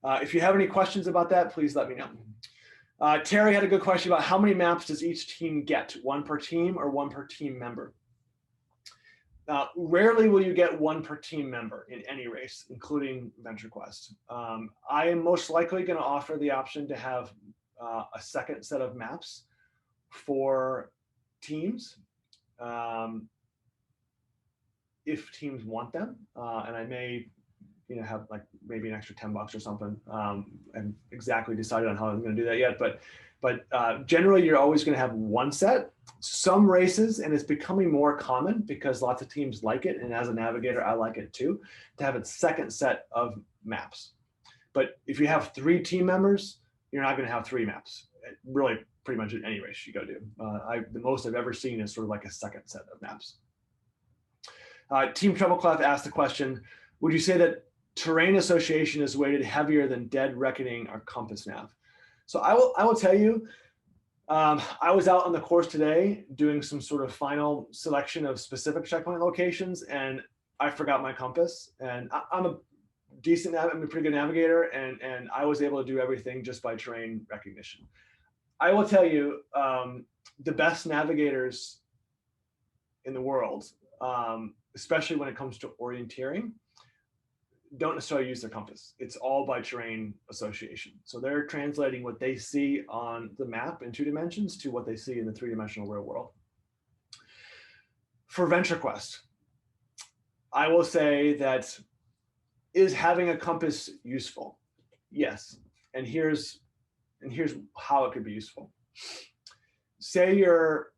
If you have any questions about that, please let me know. Terry had a good question about how many maps does each team get? One per team or one per team member? Rarely will you get one per team member in any race, including VentureQuest. I am most likely going to offer the option to have a second set of maps for teams if teams want them, and I may have like maybe an extra $10 or something. I haven't exactly decided on how I'm going to do that yet, but generally you're always going to have one set. Some races, and it's becoming more common because lots of teams like it, and as a navigator I like it too, to have a second set of maps. But if you have 3 team members, you're not going to have 3 maps. Really, pretty much in any race you go do. The most I've ever seen is sort of like a second set of maps. Team Trebleclef asked the question, would you say that terrain association is weighted heavier than Dead Reckoning or Compass Nav? So I will tell you, I was out on the course today doing some sort of final selection of specific checkpoint locations, and I forgot my compass. And I'm a pretty good navigator, and I was able to do everything just by terrain recognition. I will tell you, the best navigators in the world, especially when it comes to orienteering, don't necessarily use their compass. It's all by terrain association. So they're translating what they see on the map in 2 dimensions to what they see in the 3-dimensional real world. For VentureQuest, I will say that is having a compass useful? Yes. And here's how it could be useful. Say you're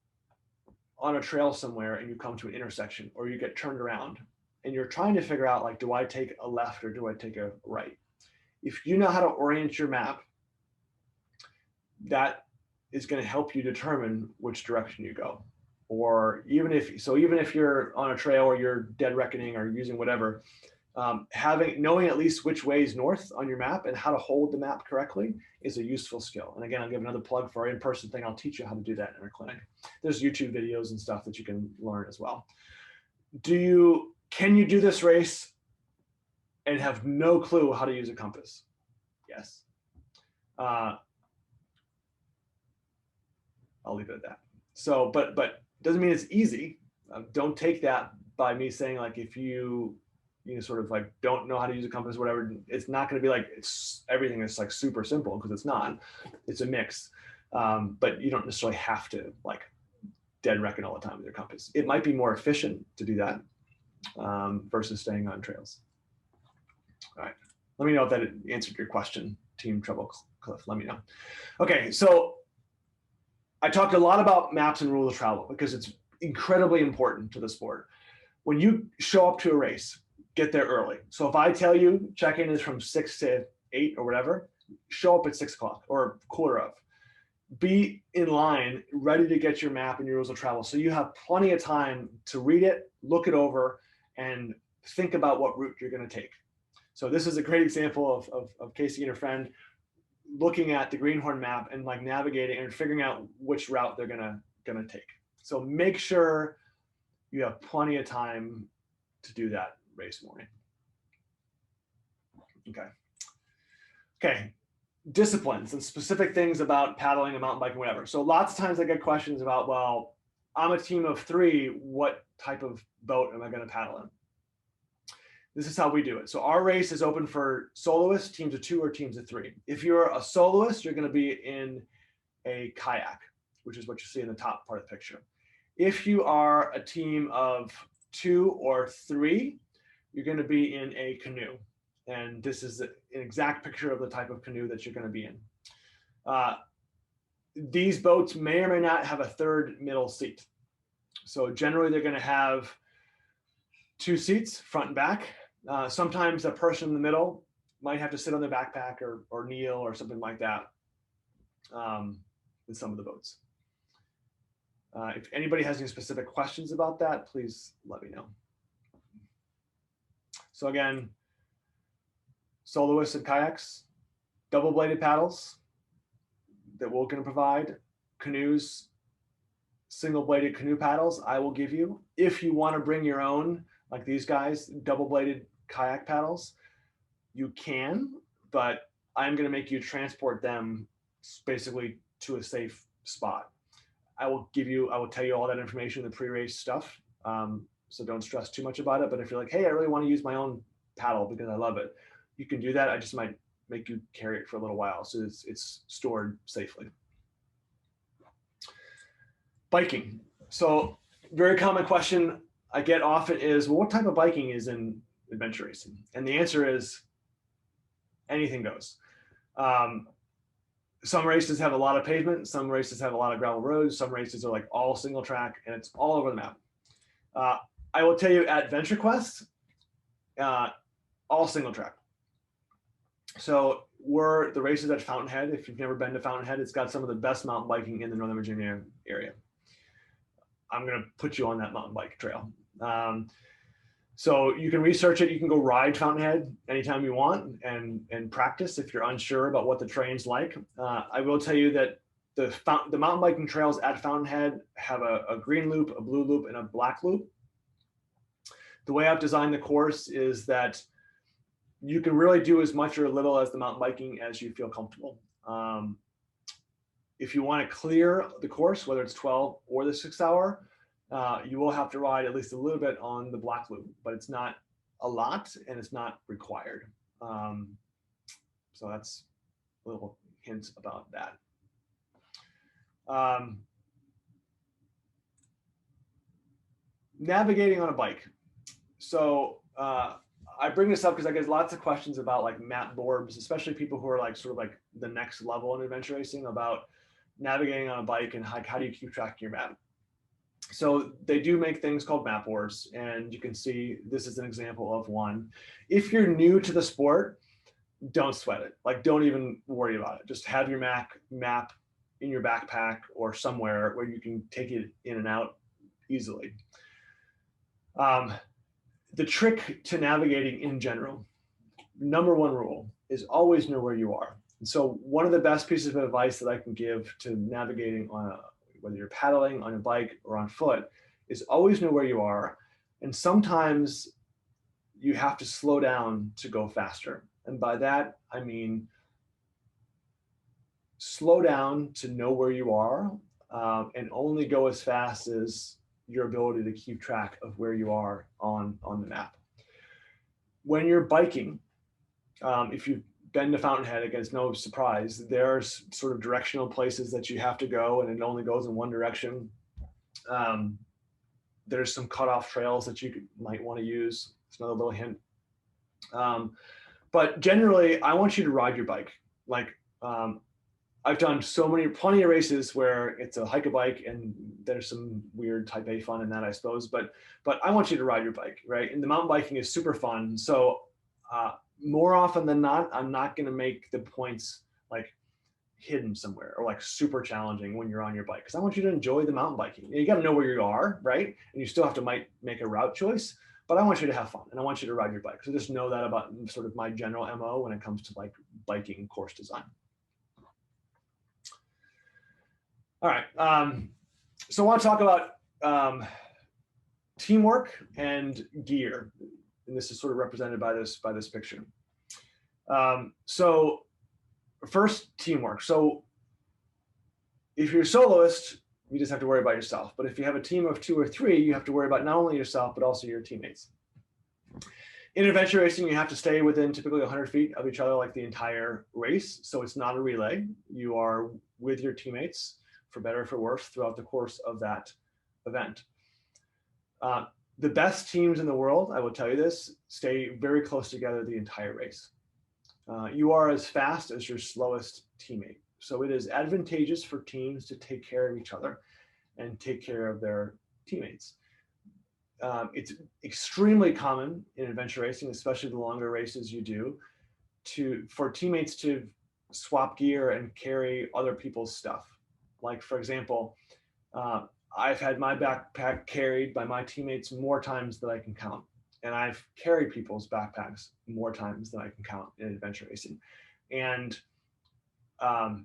on a trail somewhere and you come to an intersection, or you get turned around and you're trying to figure out, like, do I take a left or do I take a right? If you know how to orient your map, that is going to help you determine which direction you go. Or even if you're on a trail or you're Dead Reckoning or using whatever, knowing at least which way is north on your map and how to hold the map correctly is a useful skill. And again, I'll give another plug for our in-person thing. I'll teach you how to do that in our clinic. There's YouTube videos and stuff that you can learn as well. Can you do this race and have no clue how to use a compass? Yes. I'll leave it at that. So, but doesn't mean it's easy. Don't take that by me saying, like, if you sort of like don't know how to use a compass, whatever, it's not going to be like everything is like super simple, because it's not. It's a mix. But you don't necessarily have to like Dead Reckon all the time with your compass. It might be more efficient to do that versus staying on trails. All right. Let me know if that answered your question, Team Trebleclef. Let me know. Okay, so I talked a lot about maps and rules of travel because it's incredibly important to the sport. When you show up to a race, get there early. So if I tell you check-in is from 6 to 8 or whatever, show up at 6 o'clock or quarter of. Be in line, ready to get your map and your rules of travel. So you have plenty of time to read it, look it over, and think about what route you're going to take. So this is a great example of Casey and her friend looking at the Greenhorn map and like navigating and figuring out which route they're gonna take. So make sure you have plenty of time to do that race morning. Okay. Disciplines and specific things about paddling and mountain biking, whatever. So lots of times I get questions about, well, I'm a team of 3. What type of boat am I going to paddle in? This is how we do it. So our race is open for soloists, teams of 2 or teams of 3. If you're a soloist, you're going to be in a kayak, which is what you see in the top part of the picture. If you are a team of 2 or 3, you're going to be in a canoe. And this is an exact picture of the type of canoe that you're going to be in. These boats may or may not have a third middle seat. So generally they're going to have 2 seats, front and back. Sometimes a person in the middle might have to sit on their backpack or kneel or something like that in some of the boats. If anybody has any specific questions about that, please let me know. So again, soloists and kayaks, double-bladed paddles that we're going to provide, canoes, single bladed canoe paddles I will give you. If you want to bring your own, like these guys, double bladed kayak paddles, you can, but I'm going to make you transport them basically to a safe spot. I will tell you all that information in the pre-race stuff. So don't stress too much about it. But if you're like, hey, I really want to use my own paddle because I love it, you can do that. I just might make you carry it for a little while so it's stored safely. Biking. So very common question I get often is, well, what type of biking is in adventure racing? And the answer is anything goes. Some races have a lot of pavement. Some races have a lot of gravel roads. Some races are like all single track, and it's all over the map. I will tell you at Venture Quest, all single track. So the races at Fountainhead. If you've never been to Fountainhead, it's got some of the best mountain biking in the Northern Virginia area. I'm going to put you on that mountain bike trail. So you can research it. You can go ride Fountainhead anytime you want and practice if you're unsure about what the terrain's like. I will tell you that the mountain biking trails at Fountainhead have a green loop, a blue loop, and a black loop. The way I've designed the course is that you can really do as much or a little as the mountain biking as you feel comfortable. If you want to clear the course, whether it's 12 or the 6 hour, you will have to ride at least a little bit on the black loop, but it's not a lot and it's not required. So that's a little hint about that. Navigating on a bike. So I bring this up because I get lots of questions about like map boards, especially people who are like sort of like the next level in adventure racing about navigating on a bike and how do you keep track of your map. So they do make things called map boards, and you can see this is an example of one. If you're new to the sport, don't sweat it. Like, don't even worry about it. Just have your map in your backpack or somewhere where you can take it in and out easily. The trick to navigating in general, number one rule, is always know where you are. And so one of the best pieces of advice that I can give to navigating on whether you're paddling on a bike or on foot, is always know where you are. And sometimes you have to slow down to go faster. And by that, I mean, slow down to know where you are and only go as fast as your ability to keep track of where you are on the map. When you're biking, if you've been to Fountainhead, again, it's no surprise, there's sort of directional places that you have to go and it only goes in one direction. There's some cutoff trails that you might want to use. It's another little hint. But generally, I want you to ride your bike. Like, I've done plenty of races where it's a hike a bike and there's some weird type A fun in that, I suppose, but I want you to ride your bike, right? And the mountain biking is super fun. So more often than not, I'm not going to make the points like hidden somewhere or like super challenging when you're on your bike, because I want you to enjoy the mountain biking. You got to know where you are, right? And you still have to might make a route choice, but I want you to have fun and I want you to ride your bike. So just know that about sort of my general MO when it comes to like biking course design. All right, so I want to talk about teamwork and gear, and this is sort of represented by this picture. So first, teamwork. So if you're a soloist, you just have to worry about yourself. But if you have a team of 2 or 3, you have to worry about not only yourself, but also your teammates. In adventure racing, you have to stay within typically 100 feet of each other like the entire race. So it's not a relay. You are with your teammates, for better or for worse, throughout the course of that event. The best teams in the world, I will tell you this, stay very close together the entire race. You are as fast as your slowest teammate. So it is advantageous for teams to take care of each other and take care of their teammates. It's extremely common in adventure racing, especially the longer races you do, for teammates to swap gear and carry other people's stuff. Like, for example, I've had my backpack carried by my teammates more times than I can count. And I've carried people's backpacks more times than I can count in adventure racing. And I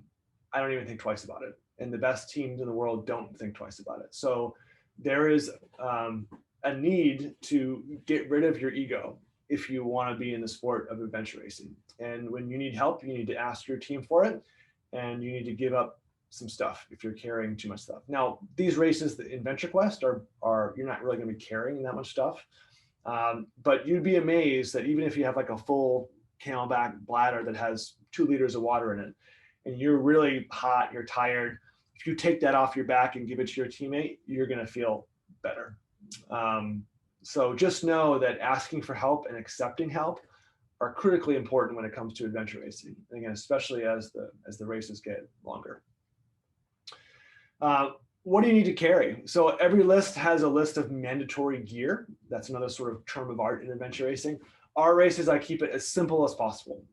don't even think twice about it. and the best teams in the world don't think twice about it. So there is a need to get rid of your ego if you want to be in the sport of adventure racing. And when you need help, you need to ask your team for it, and you need to give up some stuff if you're carrying too much stuff. Now, these races in Venture Quest are you're not really going to be carrying that much stuff, but you'd be amazed that even if you have like a full Camelback bladder that has 2 liters of water in it, and you're really hot, you're tired, if you take that off your back and give it to your teammate, you're going to feel better. So just know that asking for help and accepting help are critically important when it comes to adventure racing. And again, especially as the races get longer. What do you need to carry? So every list has a list of mandatory gear. That's another sort of term of art in adventure racing. Our races, I keep it as simple as possible.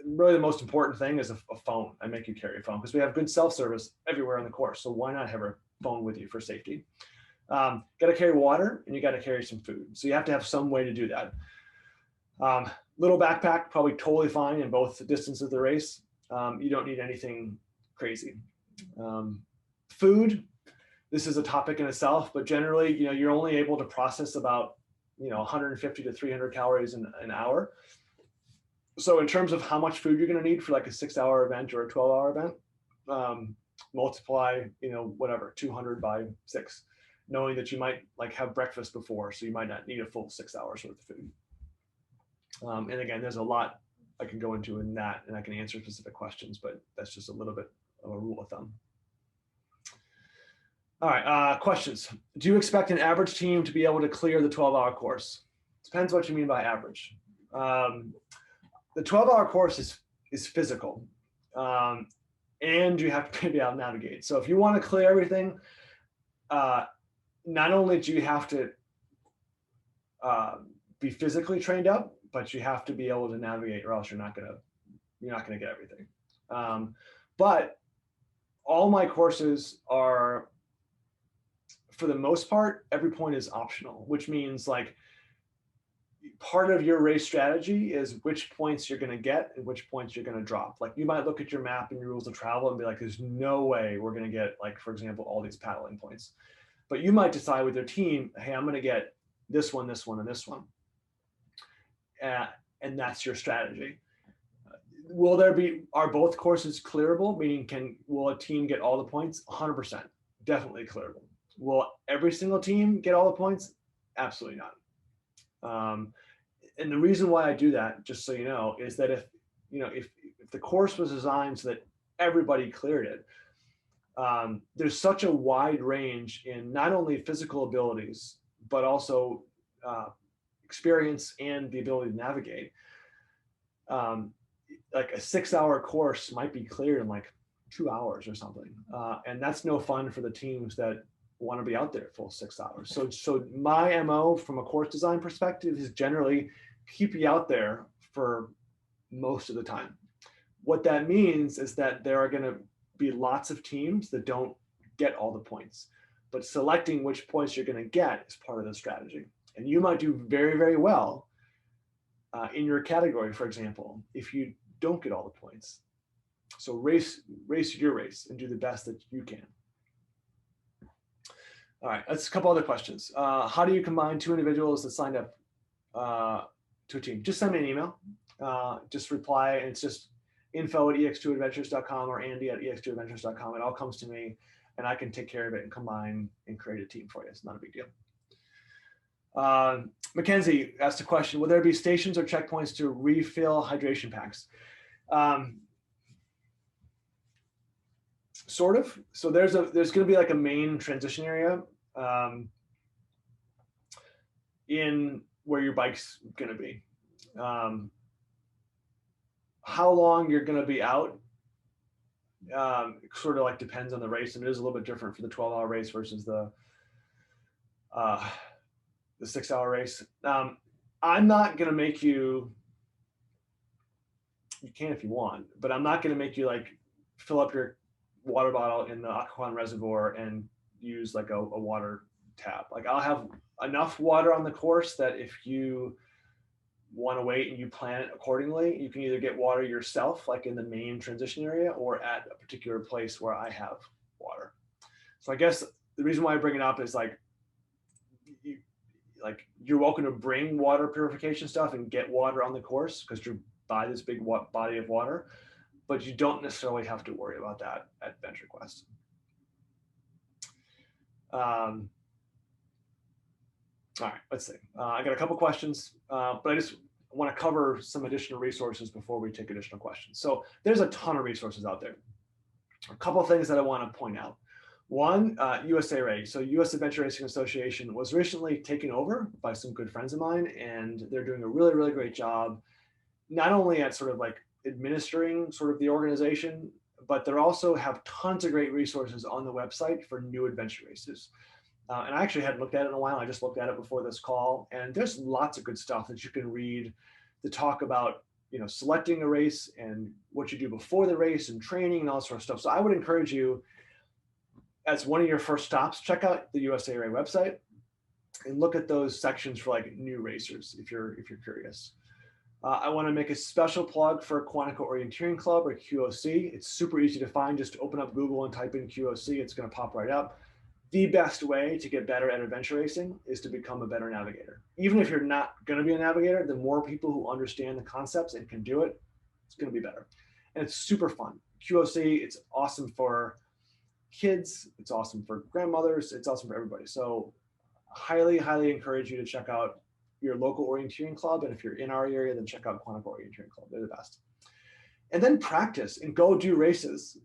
Really the most important thing is a phone. I make you carry a phone because we have good self-service everywhere on the course. So why not have a phone with you for safety? Got to carry water, and you got to carry some food. So you have to have some way to do that. Little backpack, probably totally fine in both distances of the race. You don't need anything crazy. Food, this is a topic in itself, but generally, you're only able to process about, 150 to 300 calories an hour. So in terms of how much food you're going to need for like a 6-hour event or a 12-hour event, multiply, 200 by 6, knowing that you might like have breakfast before, so you might not need a full 6 hours worth of food. And again, there's a lot I can go into in that, and I can answer specific questions, but that's just a little bit of a rule of thumb. All right, questions. Do you expect an average team to be able to clear the 12-hour course? Depends what you mean by average. The 12-hour course is physical, and you have to be able to navigate. So if you want to clear everything, not only do you have to be physically trained up, but you have to be able to navigate, or else you're not gonna get everything. But all my courses are, for the most part, every point is optional, which means like part of your race strategy is which points you're going to get and which points you're going to drop. Like you might look at your map and your rules of travel and be like, there's no way we're going to get, like, for example, all these paddling points. But you might decide with your team, hey, I'm going to get this one, this one, and this one. And that's your strategy. Are both courses clearable? Meaning, will a team get all the points? 100%, definitely clearable. Will every single team get all the points? Absolutely not. And the reason why I do that, just so you know, is that if the course was designed so that everybody cleared it, there's such a wide range in not only physical abilities, but also experience and the ability to navigate. Like a 6-hour course might be cleared in like 2 hours or something. And that's no fun for the teams that want to be out there full 6 hours. So my MO from a course design perspective is generally keep you out there for most of the time. What that means is that there are going to be lots of teams that don't get all the points, but selecting which points you're going to get is part of the strategy. And you might do very, very well in your category, for example, if you don't get all the points. So race your race and do the best that you can. All right, that's a couple other questions. How do you combine 2 individuals that signed up to a team? Just send me an email. Just reply, and it's just info@ex2adventures.com or andy@ex2adventures.com. It all comes to me, and I can take care of it and combine and create a team for you. It's not a big deal. Mackenzie asked a question: will there be stations or checkpoints to refill hydration packs? Sort of. So there's going to be like a main transition area in where your bike's going to be. How long you're going to be out sort of like depends on the race, and it is a little bit different for the 12-hour race versus the 6-hour race. I'm not going to make you can if you want, but I'm not going to make you like fill up your water bottle in the Occoquan Reservoir and use like a water tap. Like I'll have enough water on the course that if you want to wait and you plan it accordingly, you can either get water yourself, like in the main transition area, or at a particular place where I have water. So I guess the reason why I bring it up is like, you're welcome to bring water purification stuff and get water on the course because you're by this big body of water, but you don't necessarily have to worry about that at VentureQuest. All right, let's see. I got a couple questions, but I just want to cover some additional resources before we take additional questions. So there's a ton of resources out there. A couple of things that I want to point out. One, USARA, so US Adventure Racing Association, was recently taken over by some good friends of mine, and they're doing a really, really great job, not only at sort of like administering sort of the organization, but they also have tons of great resources on the website for new adventure races. And I actually hadn't looked at it in a while. I just looked at it before this call, and there's lots of good stuff that you can read to talk about, you know, selecting a race and what you do before the race and training and all sort of stuff. So I would encourage you, as one of your first stops, check out the USARA website and look at those sections for like new racers if you're curious. I want to make a special plug for Quantico Orienteering Club, or QOC. It's super easy to find. Just open up Google and type in QOC. It's going to pop right up. The best way to get better at adventure racing is to become a better navigator. Even if you're not going to be a navigator, the more people who understand the concepts and can do it, it's going to be better. And it's super fun. QOC, it's awesome for kids. It's awesome for grandmothers. It's awesome for everybody. So highly, highly encourage you to check out your local orienteering club. And if you're in our area, then check out Quantico Orienteering Club. They're the best. And then practice and go do races.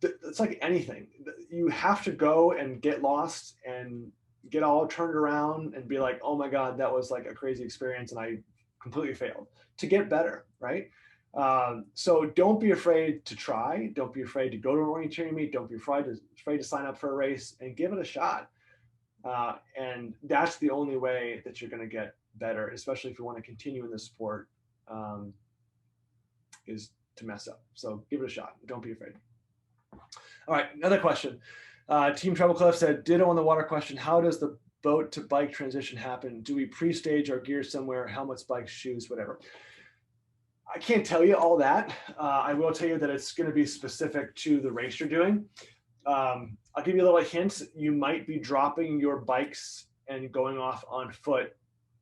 It's like anything. You have to go and get lost and get all turned around and be like, oh my God, that was like a crazy experience and I completely failed, to get better, right? So don't be afraid to try. Don't be afraid to go to an orienteering meet. Don't be afraid to sign up for a race and give it a shot. And that's the only way that you're going to get better, especially if you want to continue in the sport, is to mess up. So give it a shot. Don't be afraid. All right, another question. Team Treble Cliff said, ditto on the water question. How does the boat to bike transition happen? Do we pre-stage our gear somewhere? Helmets, bikes, shoes, whatever? I can't tell you all that. I will tell you that it's going to be specific to the race you're doing. I'll give you a little hint. You might be dropping your bikes and going off on foot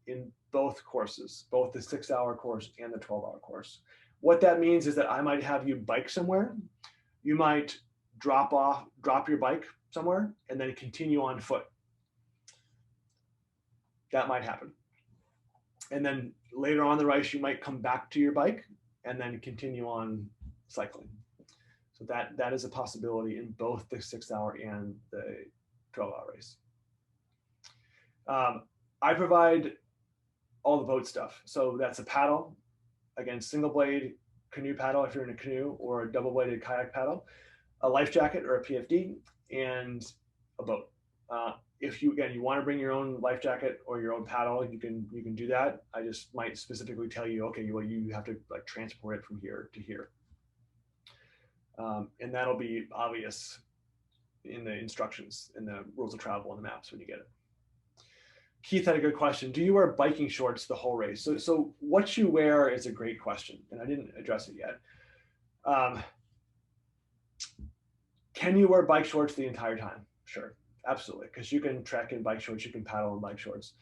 in both courses, both the 6-hour course and the 12-hour course. What that means is that I might have you bike somewhere. You might drop your bike somewhere and then continue on foot. That might happen. And then later on the race, you might come back to your bike and then continue on cycling. So that is a possibility in both the 6-hour and the 12-hour race. I provide all the boat stuff. So that's a paddle, again, single blade canoe paddle if you're in a canoe, or a double bladed kayak paddle, a life jacket or a PFD, and a boat. If you want to bring your own life jacket or your own paddle, you can do that. I just might specifically tell you, okay, you have to like transport it from here to here. And that'll be obvious in the instructions, in the rules of travel on the maps when you get it. Keith had a good question. Do you wear biking shorts the whole race? So what you wear is a great question, and I didn't address it yet. Can you wear bike shorts the entire time? Sure, absolutely, because you can trek in bike shorts, you can paddle in bike shorts.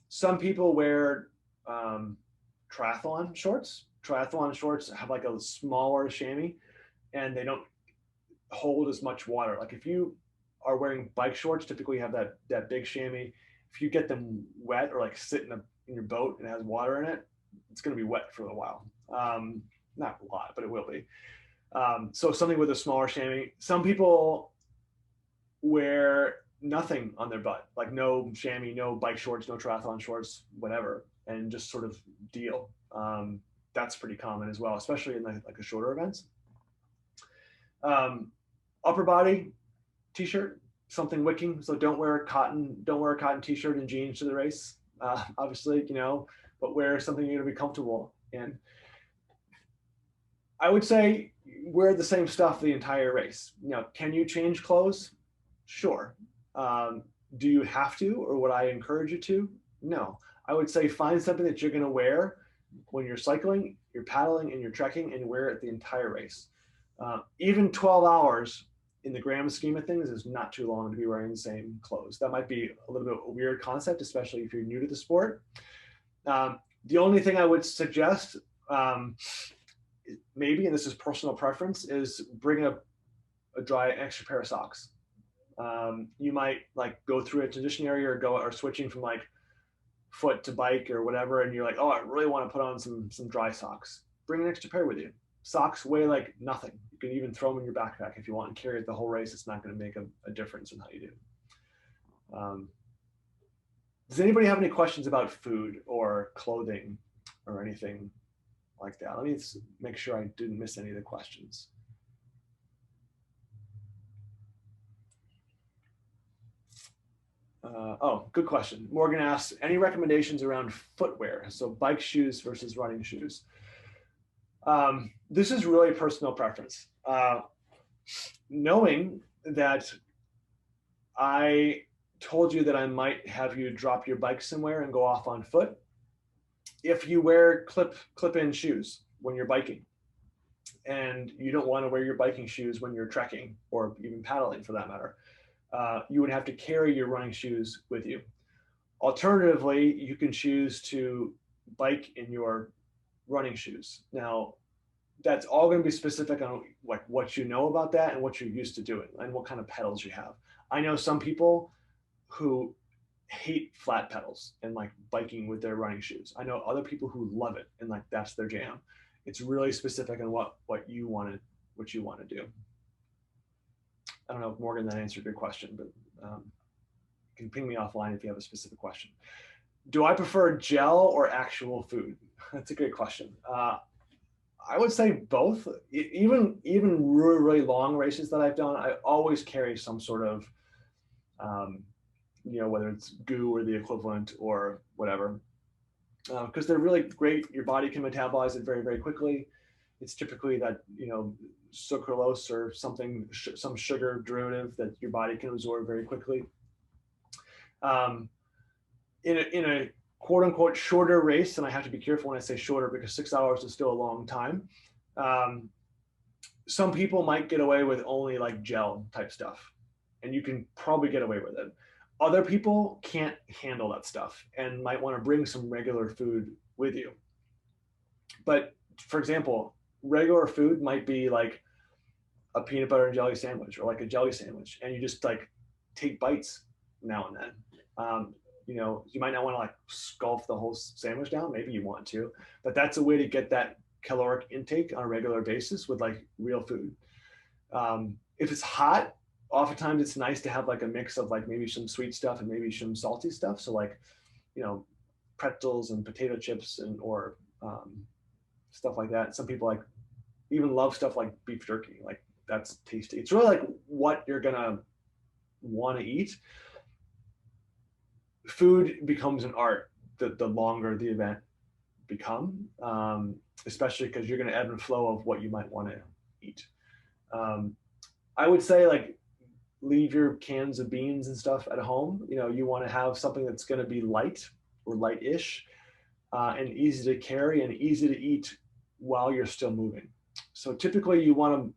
Some people wear triathlon shorts. Triathlon shorts have like a smaller chamois, and they don't hold as much water. Like if you are wearing bike shorts, typically you have that big chamois. If you get them wet or like sit in your boat and it has water in it, it's going to be wet for a while. Not a lot, but it will be. So something with a smaller chamois. Some people wear nothing on their butt, like no chamois, no bike shorts, no triathlon shorts, whatever, and just sort of deal. That's pretty common as well, especially in like the shorter events. Upper body t-shirt, something wicking. So don't wear a cotton t-shirt and jeans to the race. Obviously, but wear something you're gonna be comfortable in. I would say wear the same stuff the entire race. Can you change clothes? Sure. Do you have to, or would I encourage you to? No. I would say find something that you're going to wear when you're cycling, you're paddling, and you're trekking, and wear it the entire race. Even 12 hours in the grand scheme of things is not too long to be wearing the same clothes. That might be a little bit of a weird concept, especially if you're new to the sport. The only thing I would suggest, maybe, and this is personal preference, is bring a dry extra pair of socks. You might like go through a transition area or switching from like foot to bike or whatever, and you're like, oh, I really want to put on some dry socks. Bring an extra pair with you. Socks weigh like nothing. You can even throw them in your backpack if you want and carry it the whole race. It's not going to make a difference in how you do. Does anybody have any questions about food or clothing or anything like that? Let me make sure I didn't miss any of the questions. Oh, good question. Morgan asks, any recommendations around footwear? So bike shoes versus running shoes. This is really personal preference. Knowing that I told you that I might have you drop your bike somewhere and go off on foot, if you wear clip-in shoes when you're biking, and you don't want to wear your biking shoes when you're trekking or even paddling for that matter, you would have to carry your running shoes with you. Alternatively, you can choose to bike in your running shoes. Now, that's all going to be specific on like what you know about that and what you're used to doing and what kind of pedals you have. I know some people who hate flat pedals and like biking with their running shoes. I know other people who love it and like that's their jam. It's really specific on what you want to do. I don't know if Morgan, that answered your question, but you can ping me offline if you have a specific question. Do I prefer gel or actual food? That's a great question. I would say both. Even really, really long races that I've done, I always carry some sort of, whether it's goo or the equivalent or whatever, because they're really great. Your body can metabolize it very, very quickly. It's typically that, sucralose or some sugar derivative that your body can absorb very quickly. In a quote unquote shorter race, and I have to be careful when I say shorter because 6 hours is still a long time. Some people might get away with only like gel type stuff, and you can probably get away with it. Other people can't handle that stuff and might want to bring some regular food with you. But for example, regular food might be like a peanut butter and jelly sandwich or like a jelly sandwich, and you just like take bites now and then. You might not want to like sculpt the whole sandwich down. Maybe you want to, but that's a way to get that caloric intake on a regular basis with like real food. If it's hot, oftentimes it's nice to have like a mix of like maybe some sweet stuff and maybe some salty stuff. So like, pretzels and potato chips or stuff like that. Some people like even love stuff like beef jerky. Like that's tasty. It's really like what you're gonna want to eat. Food becomes an art the longer the event become, especially because you're going to ebb and flow of what you might want to eat. I would say like leave your cans of beans and stuff at home. You want to have something that's going to be light or light-ish and easy to carry and easy to eat while you're still moving. So typically you want to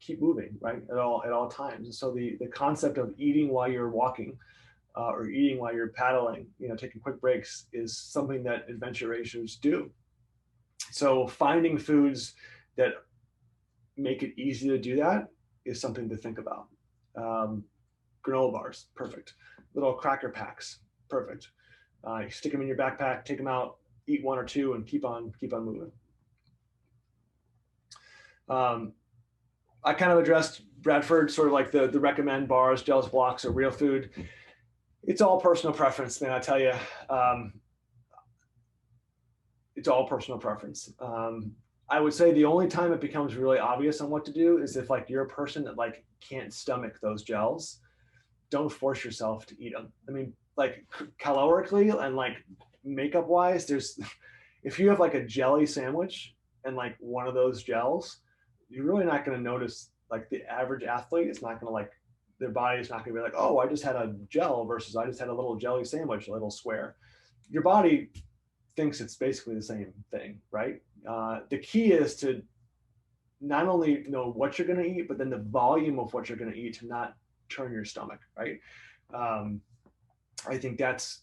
keep moving, right, at all times. And so the concept of eating while you're walking or eating while you're paddling, taking quick breaks is something that adventure racers do. So finding foods that make it easy to do that is something to think about. Granola bars, perfect. Little cracker packs, perfect. You stick them in your backpack, take them out, eat one or two, and keep on moving. I kind of addressed Bradford, sort of like the recommend bars, gels, blocks, or real food. It's all personal preference, man. I tell you, it's all personal preference. I would say the only time it becomes really obvious on what to do is if like you're a person that like can't stomach those gels. Don't force yourself to eat them. I mean, like calorically and like makeup wise, if you have like a jelly sandwich and like one of those gels, you're really not going to notice. Like the average athlete is not going to like, their body is not going to be like, oh, I just had a gel versus I just had a little jelly sandwich, a little square. your body thinks it's basically the same thing, right? The key is to not only know what you're going to eat, but then the volume of what you're going to eat to not turn your stomach, right? I think that's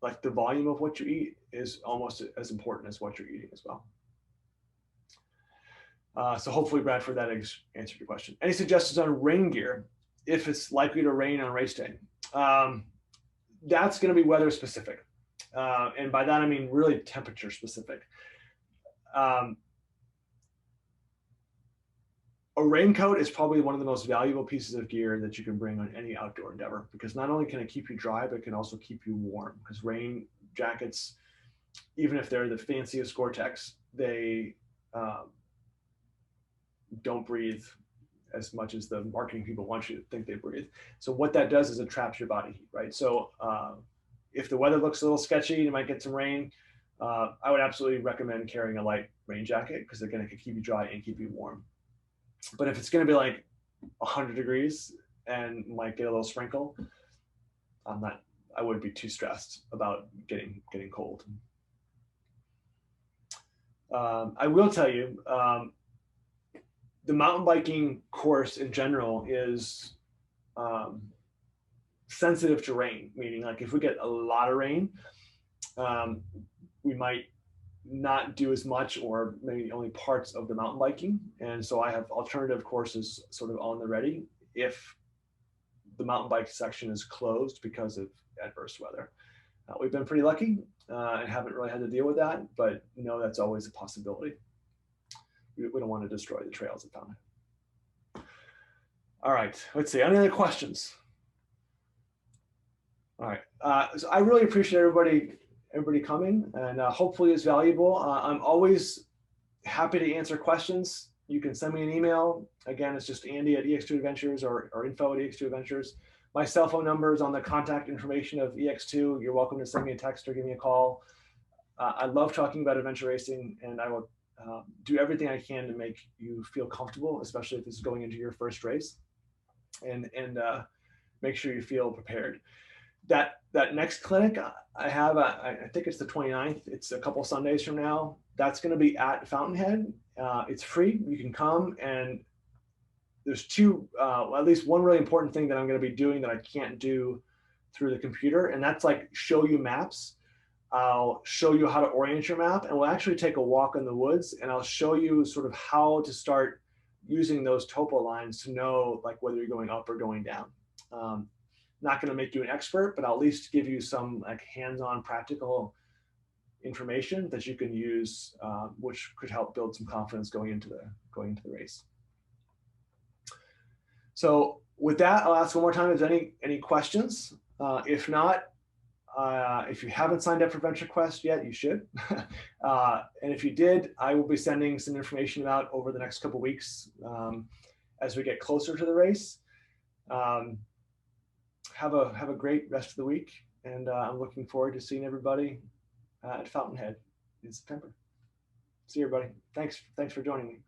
like the volume of what you eat is almost as important as what you're eating as well. So hopefully, Bradford, that answered your question. Any suggestions on rain gear if it's likely to rain on race day? That's going to be weather specific. And by that, I mean really temperature specific. A raincoat is probably one of the most valuable pieces of gear that you can bring on any outdoor endeavor, because not only can it keep you dry, but it can also keep you warm, because rain jackets, even if they're the fanciest Gore-Tex, they don't breathe as much as the marketing people want you to think they breathe. So what that does is it traps your body heat, right? So if the weather looks a little sketchy, you might get some rain. I would absolutely recommend carrying a light rain jacket, because again, it can keep you dry and keep you warm. But if it's going to be like 100 degrees and might get a little sprinkle, I wouldn't be too stressed about getting cold. I will tell you, the mountain biking course in general is sensitive to rain, meaning like if we get a lot of rain, we might not do as much, or maybe only parts of the mountain biking. And so I have alternative courses sort of on the ready if the mountain bike section is closed because of adverse weather. We've been pretty lucky and haven't really had to deal with that, but that's always a possibility. We don't want to destroy the trails at Fountain. All right, let's see, any other questions? All right, so I really appreciate everybody coming, and hopefully it's valuable. I'm always happy to answer questions. You can send me an email. Again, it's just Andy at EX2 Adventures or info at EX2 Adventures. My cell phone number is on the contact information of EX2. You're welcome to send me a text or give me a call. I love talking about adventure racing, and I will do everything I can to make you feel comfortable, especially if this is going into your first race, and make sure you feel prepared. That next clinic I have, I think it's the 29th. It's a couple Sundays from now. That's going to be at Fountainhead. It's free. You can come, and there's at least one really important thing that I'm going to be doing that I can't do through the computer, and that's like show you maps. I'll show you how to orient your map, and we'll actually take a walk in the woods, and I'll show you sort of how to start using those topo lines to know like whether you're going up or going down. Not going to make you an expert, but I'll at least give you some like hands-on practical information that you can use, which could help build some confidence going into the race. So with that, I'll ask one more time, is there any questions? If not, if you haven't signed up for Venture Quest yet, you should. And if you did, I will be sending some information out over the next couple of weeks as we get closer to the race. Have a great rest of the week, and I'm looking forward to seeing everybody at Fountainhead in September. See you, everybody. Thanks for joining me.